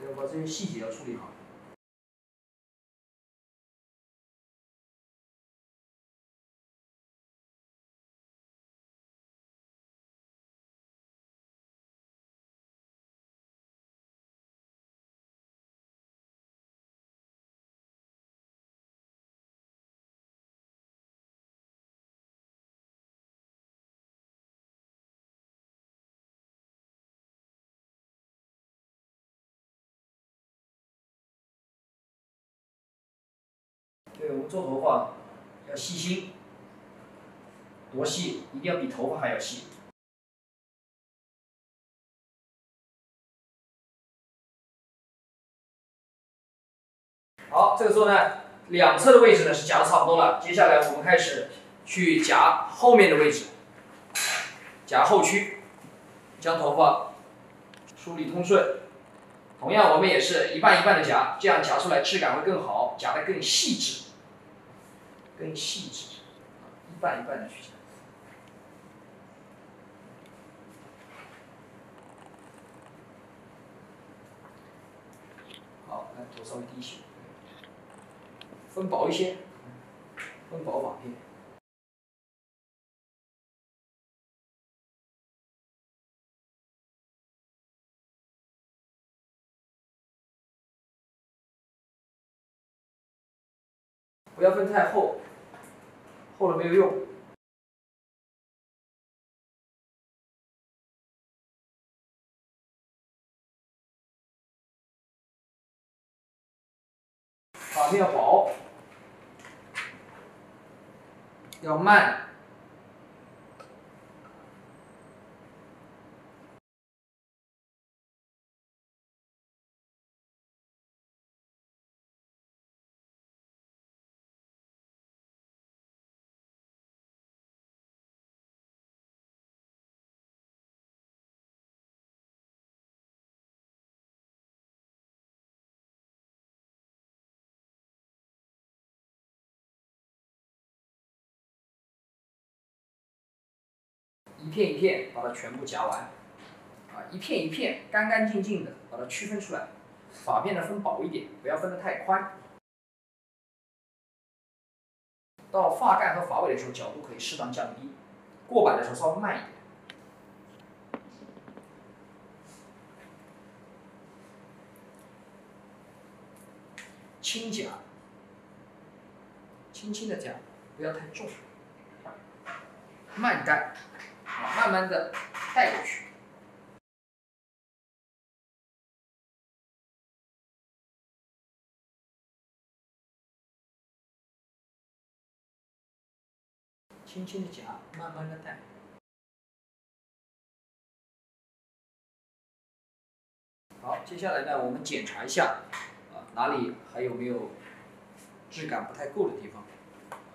要把这些细节要处理好。对，我们做头发要细心，多细，一定要比头发还要细。好，这个时候呢，两侧的位置呢是夹的差不多了，接下来我们开始去夹后面的位置，夹后区，将头发梳理通顺。同样，我们也是一半一半的夹，这样夹出来质感会更好，夹得更细致，更细致，一半一半的去夹。好，来头稍微低一些，分薄一些，分薄发片。不要分太厚，厚了没有用。发片要薄，要慢。一片一片把它全部夹完，啊，一片一片干干净净的把它区分出来。发片呢分薄一点，不要分得太宽。到发干和发尾的时候，角度可以适当降低，过板的时候稍微慢一点。轻夹，轻轻的夹，不要太重，慢带，慢慢的带过去。轻轻的夹，慢慢的带。好，接下来呢，我们检查一下，哪里还有没有质感不太够的地方，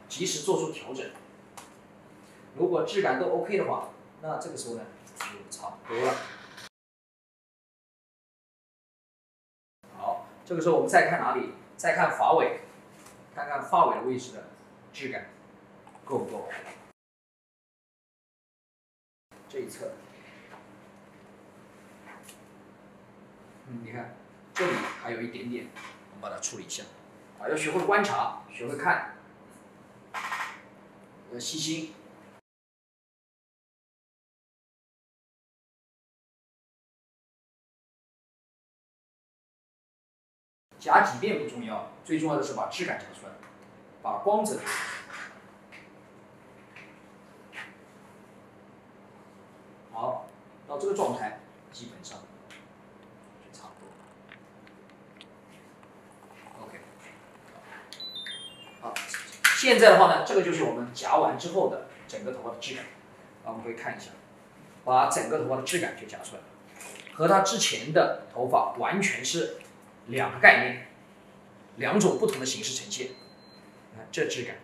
及时做出调整。如果质感都 OK 的话，那这个时候呢，就差不多了。好，这个时候我们再看哪里？再看发尾，看看发尾的位置的质感够不够。这一侧。你看这里还有一点点，我们把它处理一下。要学会观察，学会看，要细心。夹几遍不重要，最重要的是把质感夹出来，把光泽。好，到这个状态，基本上就差不多。OK， 好，现在的话呢，这个就是我们夹完之后的整个头发的质感。我们可以看一下，把整个头发的质感就夹出来了，和它之前的头发完全是两个概念，两种不同的形式呈现。你看这质感。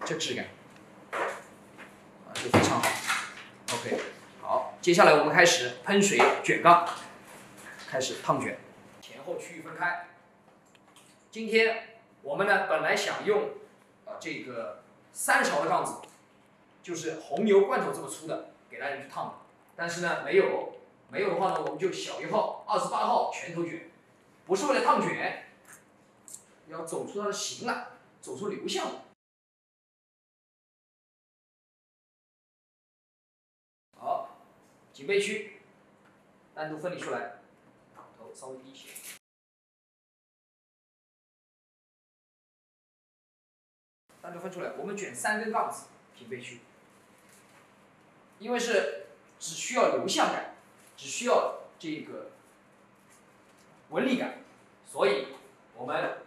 这质感，就非常好。OK， 好，接下来我们开始喷水卷杠，开始烫卷，前后区域分开。今天我们呢本来想用这个3勺的杠子，就是红油罐头这么粗的，给大家去烫，但是呢没有的话呢，我们就小1号、28号全头卷，不是为了烫卷，要走出它的形来，走出流向来。好，颈背区单独分离出来，头稍微低一些。单独分出来，我们卷3根杠子，颈背区。因为是只需要流向感，只需要这个纹理感，所以我们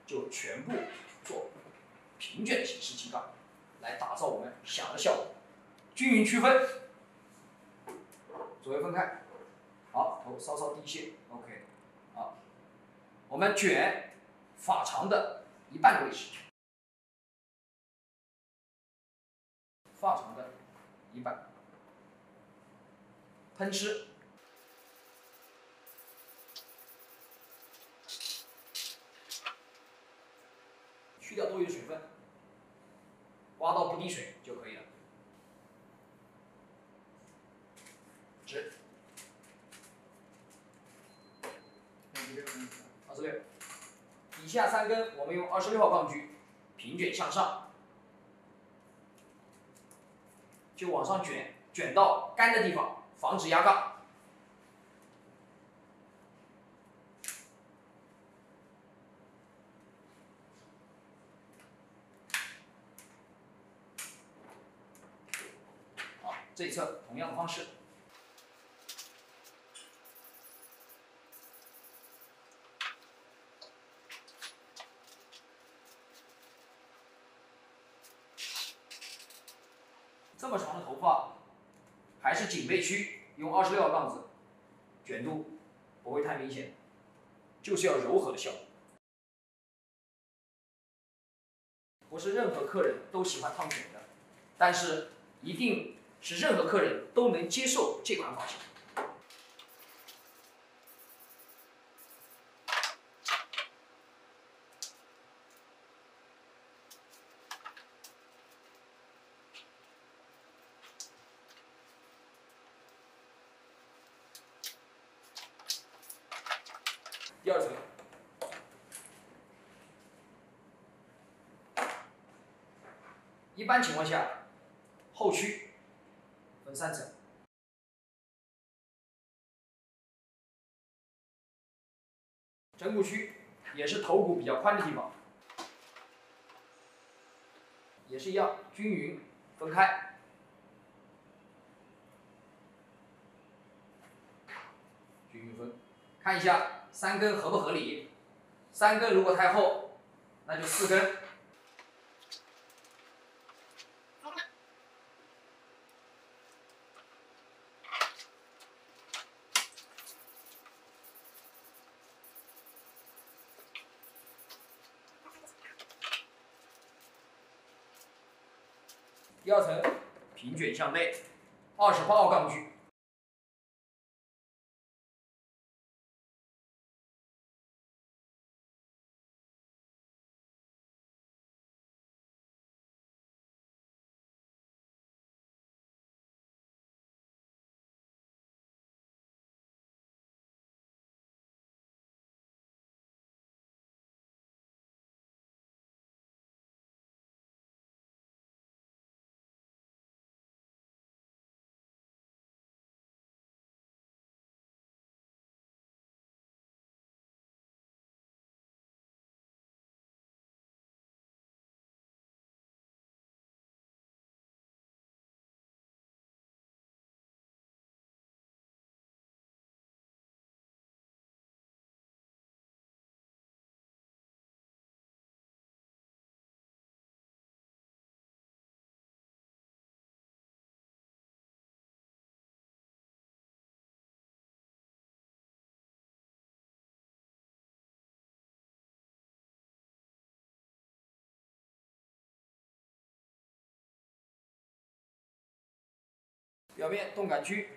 就全部做平卷的形式系杠，来打造我们想要的效果。均匀区分，左右分开。好，头稍稍低一些 ，OK。好，我们卷发长的1半的位置，发长的1半，喷湿。去掉多余的水分，刮到不滴水就可以了。直，26，以下3根我们用26号杠距平卷向上，就往上卷，卷到干的地方，防止压杠。好，这一侧同样的方式。这么长的头发，还是颈背区用26号杠子，卷度不会太明显，就是要柔和的效果。不是任何客人都喜欢烫卷的，但是一定是任何客人都能接受这款发型。二层。一般情况下，后区分3层。枕骨区也是头骨比较宽的地方，也是一样，均匀分开。均匀分，看一下3根合不合理。3根如果太厚，那就4根。第二层平卷向内，28号杠距。表面动感区。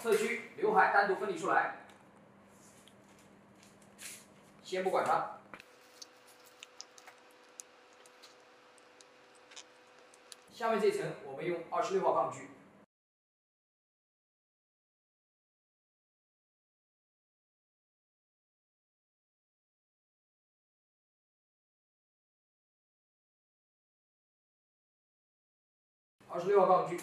侧区刘海单独分离出来，先不管它。下面这层我们用26号杠距。26号杠距。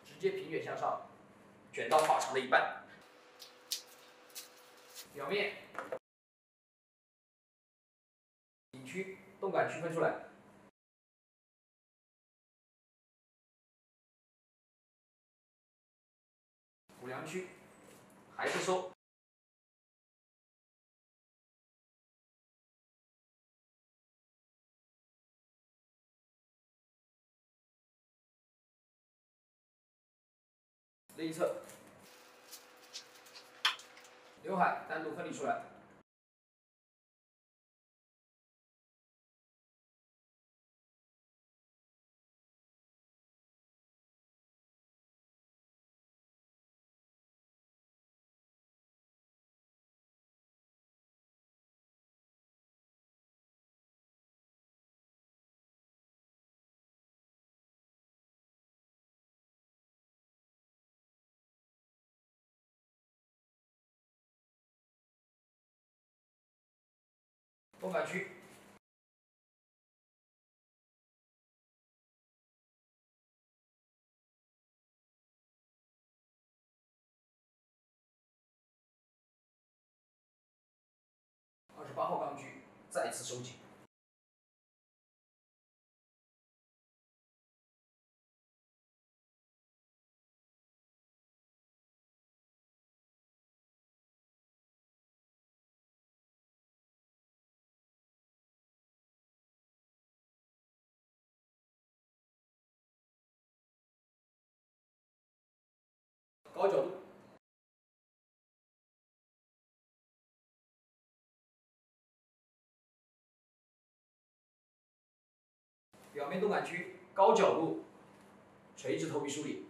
直接平卷向上，卷到法长的一半。表面颈区、动感区分出来。骨梁区还是收。内侧刘海单独分离出来。东莞区。28号钢锯再次收紧。高角度。表面动感区高角度垂直头皮梳理，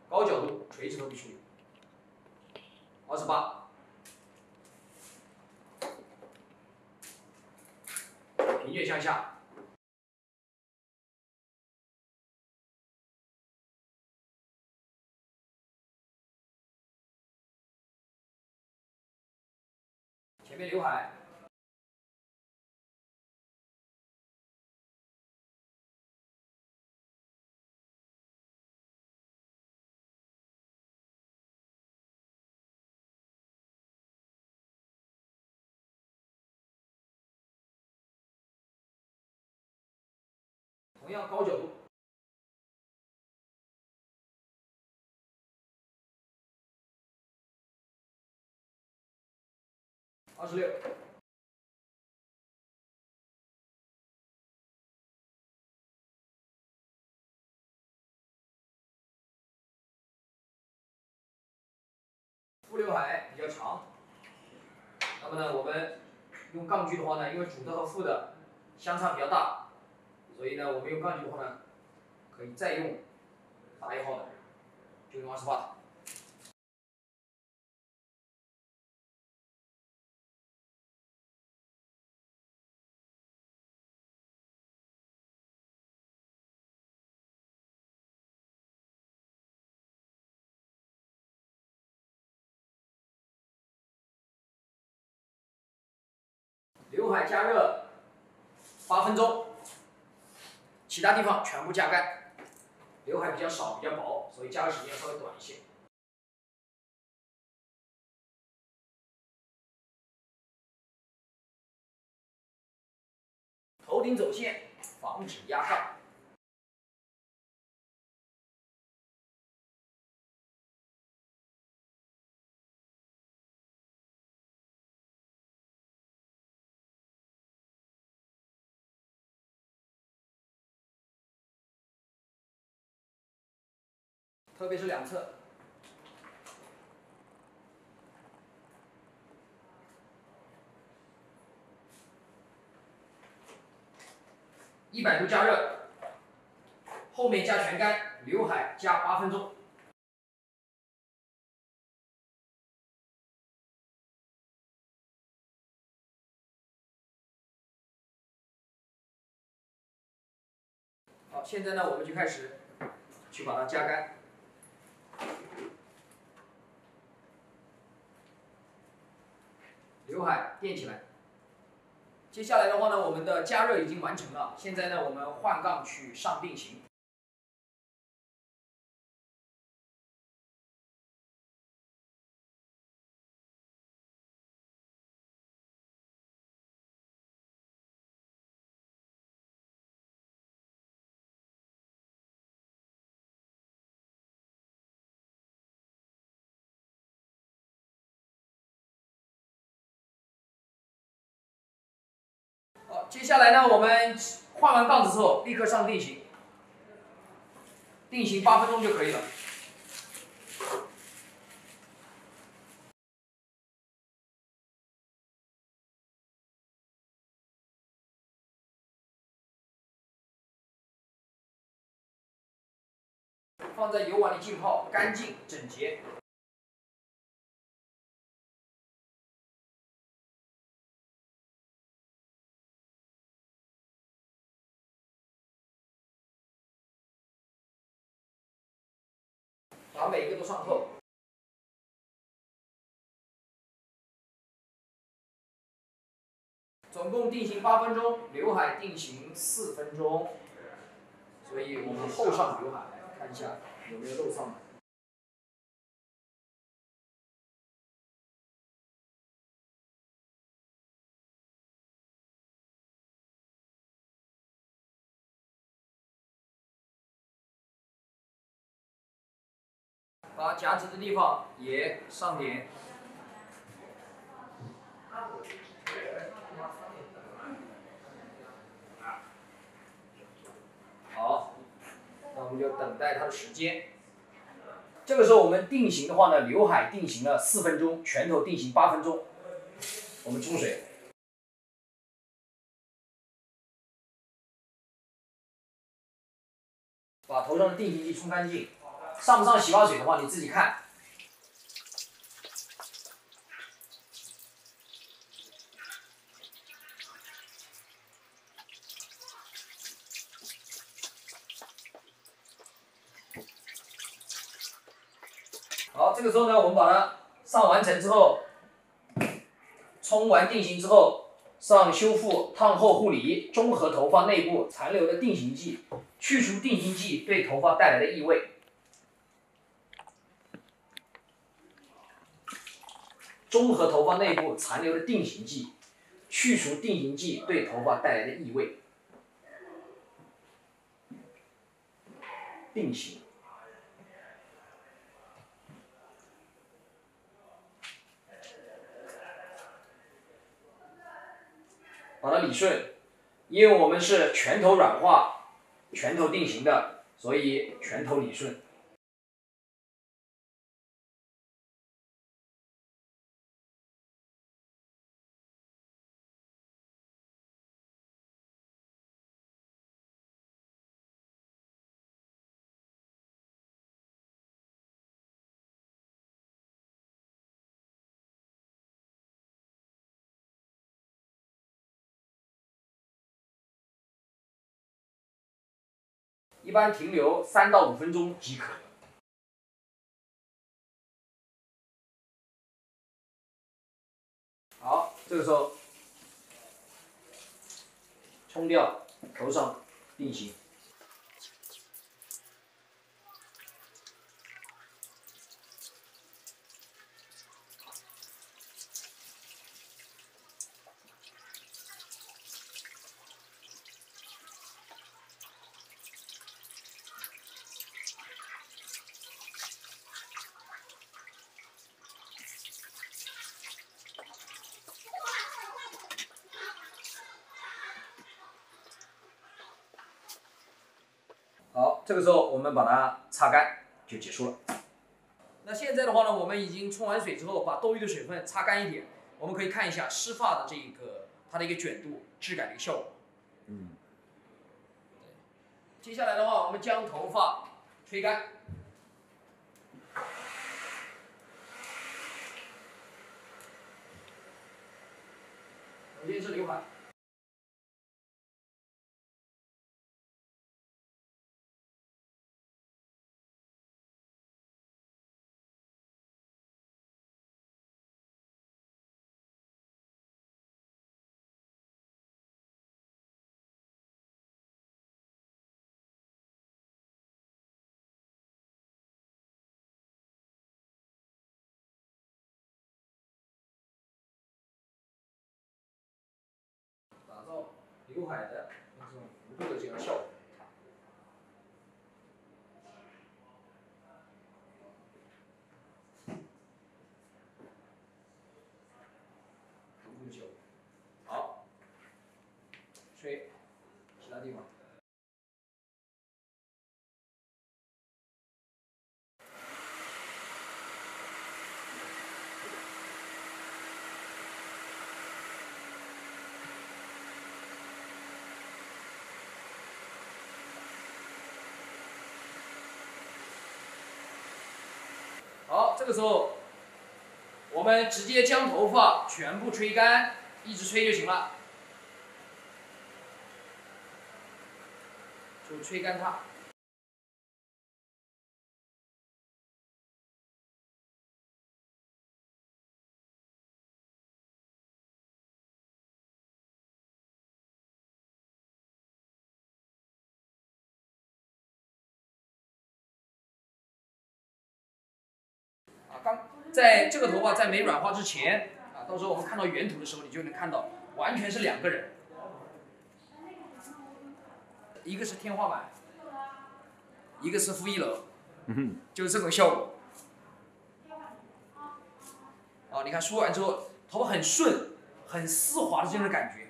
高角度垂直头皮梳理。28，平卷向下。前面刘海。同样高角度。26。副刘海比较长，那么呢，我们用杠锯的话呢，因为主的和副的相差比较大，所以呢，我们用杠锯的话呢，可以再用大1号的，就用28。刘海加热8分钟，其他地方全部加干。刘海比较少，比较薄，所以加热时间稍微短一些。头顶走线，防止压杠。特别是两侧。100度加热，后面加全干，刘海加8分钟。好，现在呢，我们就开始去把它加干。刘海垫起来。接下来的话呢，我们的加热已经完成了。现在呢，我们换杠去上定型。好，接下来呢，我们换完杠子之后，立刻上定型，定型8分钟就可以了。放在油碗里浸泡，干净整洁。把每一个都上透。总共定型8分钟，刘海定型4分钟。所以我们后上刘海看一下有没有漏上。把夹直的地方也上点。好，那我们就等待它的时间。这个时候我们定型的话呢，刘海定型了4分钟，拳头定型8分钟。我们冲水。把头上的定型剂冲干净，上不上洗发水的话你自己看。好，这个时候呢，我们把它上完成之后，冲完定型之后，上修复烫后护理，中和头发内部残留的定型剂，去除定型剂对头发带来的异味。中和头发内部残留的定型剂，去除定型剂对头发带来的异味。定型。把它理顺，因为我们是拳头软化、拳头定型的，所以拳头理顺。一般停留3到5分钟即可。好，这个时候冲掉头上定型。好，这个时候我们把它擦干就结束了。那现在的话呢，我们已经冲完水之后，把多余的水分擦干一点，我们可以看一下湿发的这个它的一个卷度、质感的一个效果。接下来的话，我们将头发吹干。首先是刘海。打造刘海的这种弧度的这样效果。弧度效果。好，吹其他地方。好，这个时候我们直接将头发全部吹干，一直吹就行了，就吹干它。在这个头发在没软化之前啊，到时候我们看到原图的时候，你就能看到完全是两个人，一个是天花板，一个是负一楼，就是这种效果。啊，你看梳完之后，头发很顺、很丝滑的这种感觉，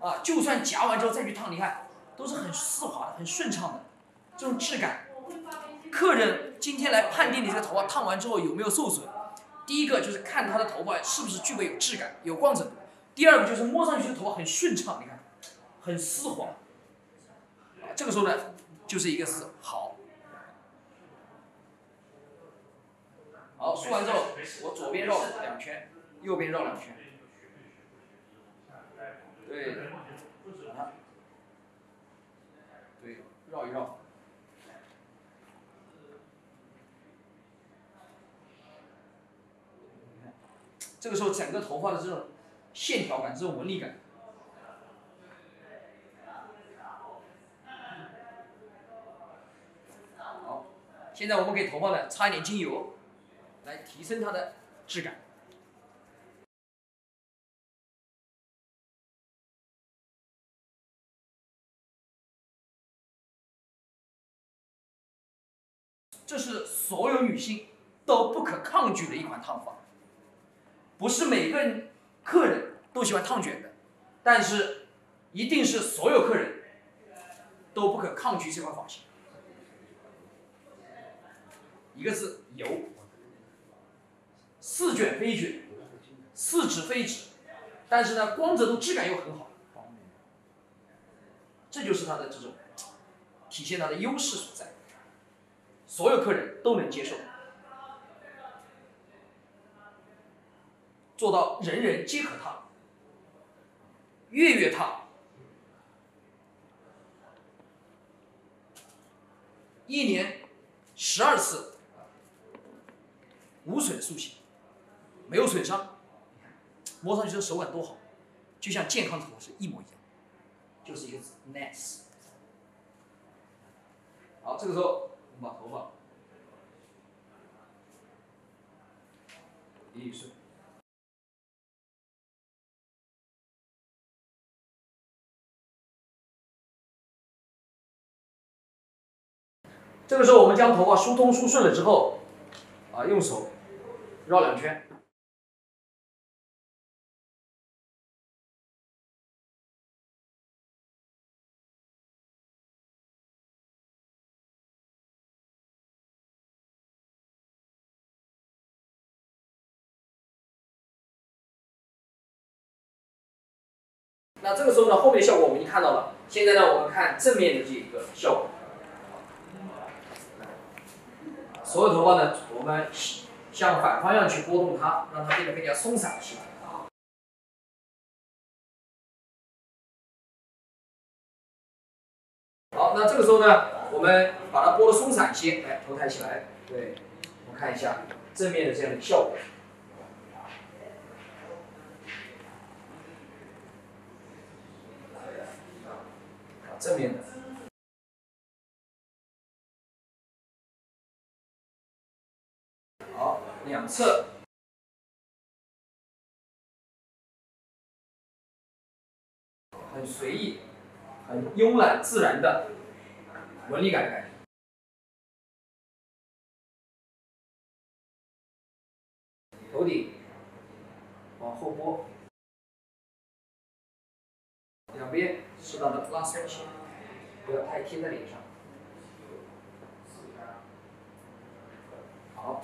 啊，就算夹完之后再去烫，你看都是很丝滑的、很顺畅的这种质感。客人今天来判定你这个头发烫完之后有没有受损，第一个就是看他的头发是不是具备有质感、有光泽度；第二个就是摸上去的头发很顺畅，你看，很丝滑。啊，这个时候呢，就是一个是好。好，梳完之后，我左边绕2圈，右边绕2圈。对，把它，对，绕一绕。这个时候整个头发的这种线条感、这种纹理感，好。现在我们给头发呢擦一点精油，来提升它的质感。这是所有女性都不可抗拒的一款烫发。不是每个客人都喜欢烫卷的，但是一定是所有客人都不可抗拒这款发型。一个字油，4卷飞卷，4指飞指，但是呢，光泽度质感又很好，这就是它的这种体现它的优势所在，所有客人都能接受。做到人人皆可烫，月月烫，1年12次，无损塑形，没有损伤，摸上去的手感多好，就像健康头发是一模一样，就是一个字 nice。好，这个时候我们把头发理顺。这个时候我们将头发梳通梳顺了之后，啊，用手绕2圈。那这个时候呢，后面的效果我们已经看到了。现在呢，我们看正面的这一个效果。所有头发呢，我们向反方向去拨动它，让它变得更加松散起来。好，那这个时候呢，我们把它拨得松散一些，来，头抬起来，对，我们看一下正面的这样的效果。正面的。好，两侧。很随意、很慵懒自然的纹理感的感觉。头顶往后拨，两边适当的拉松起来，不要太贴在脸上。好。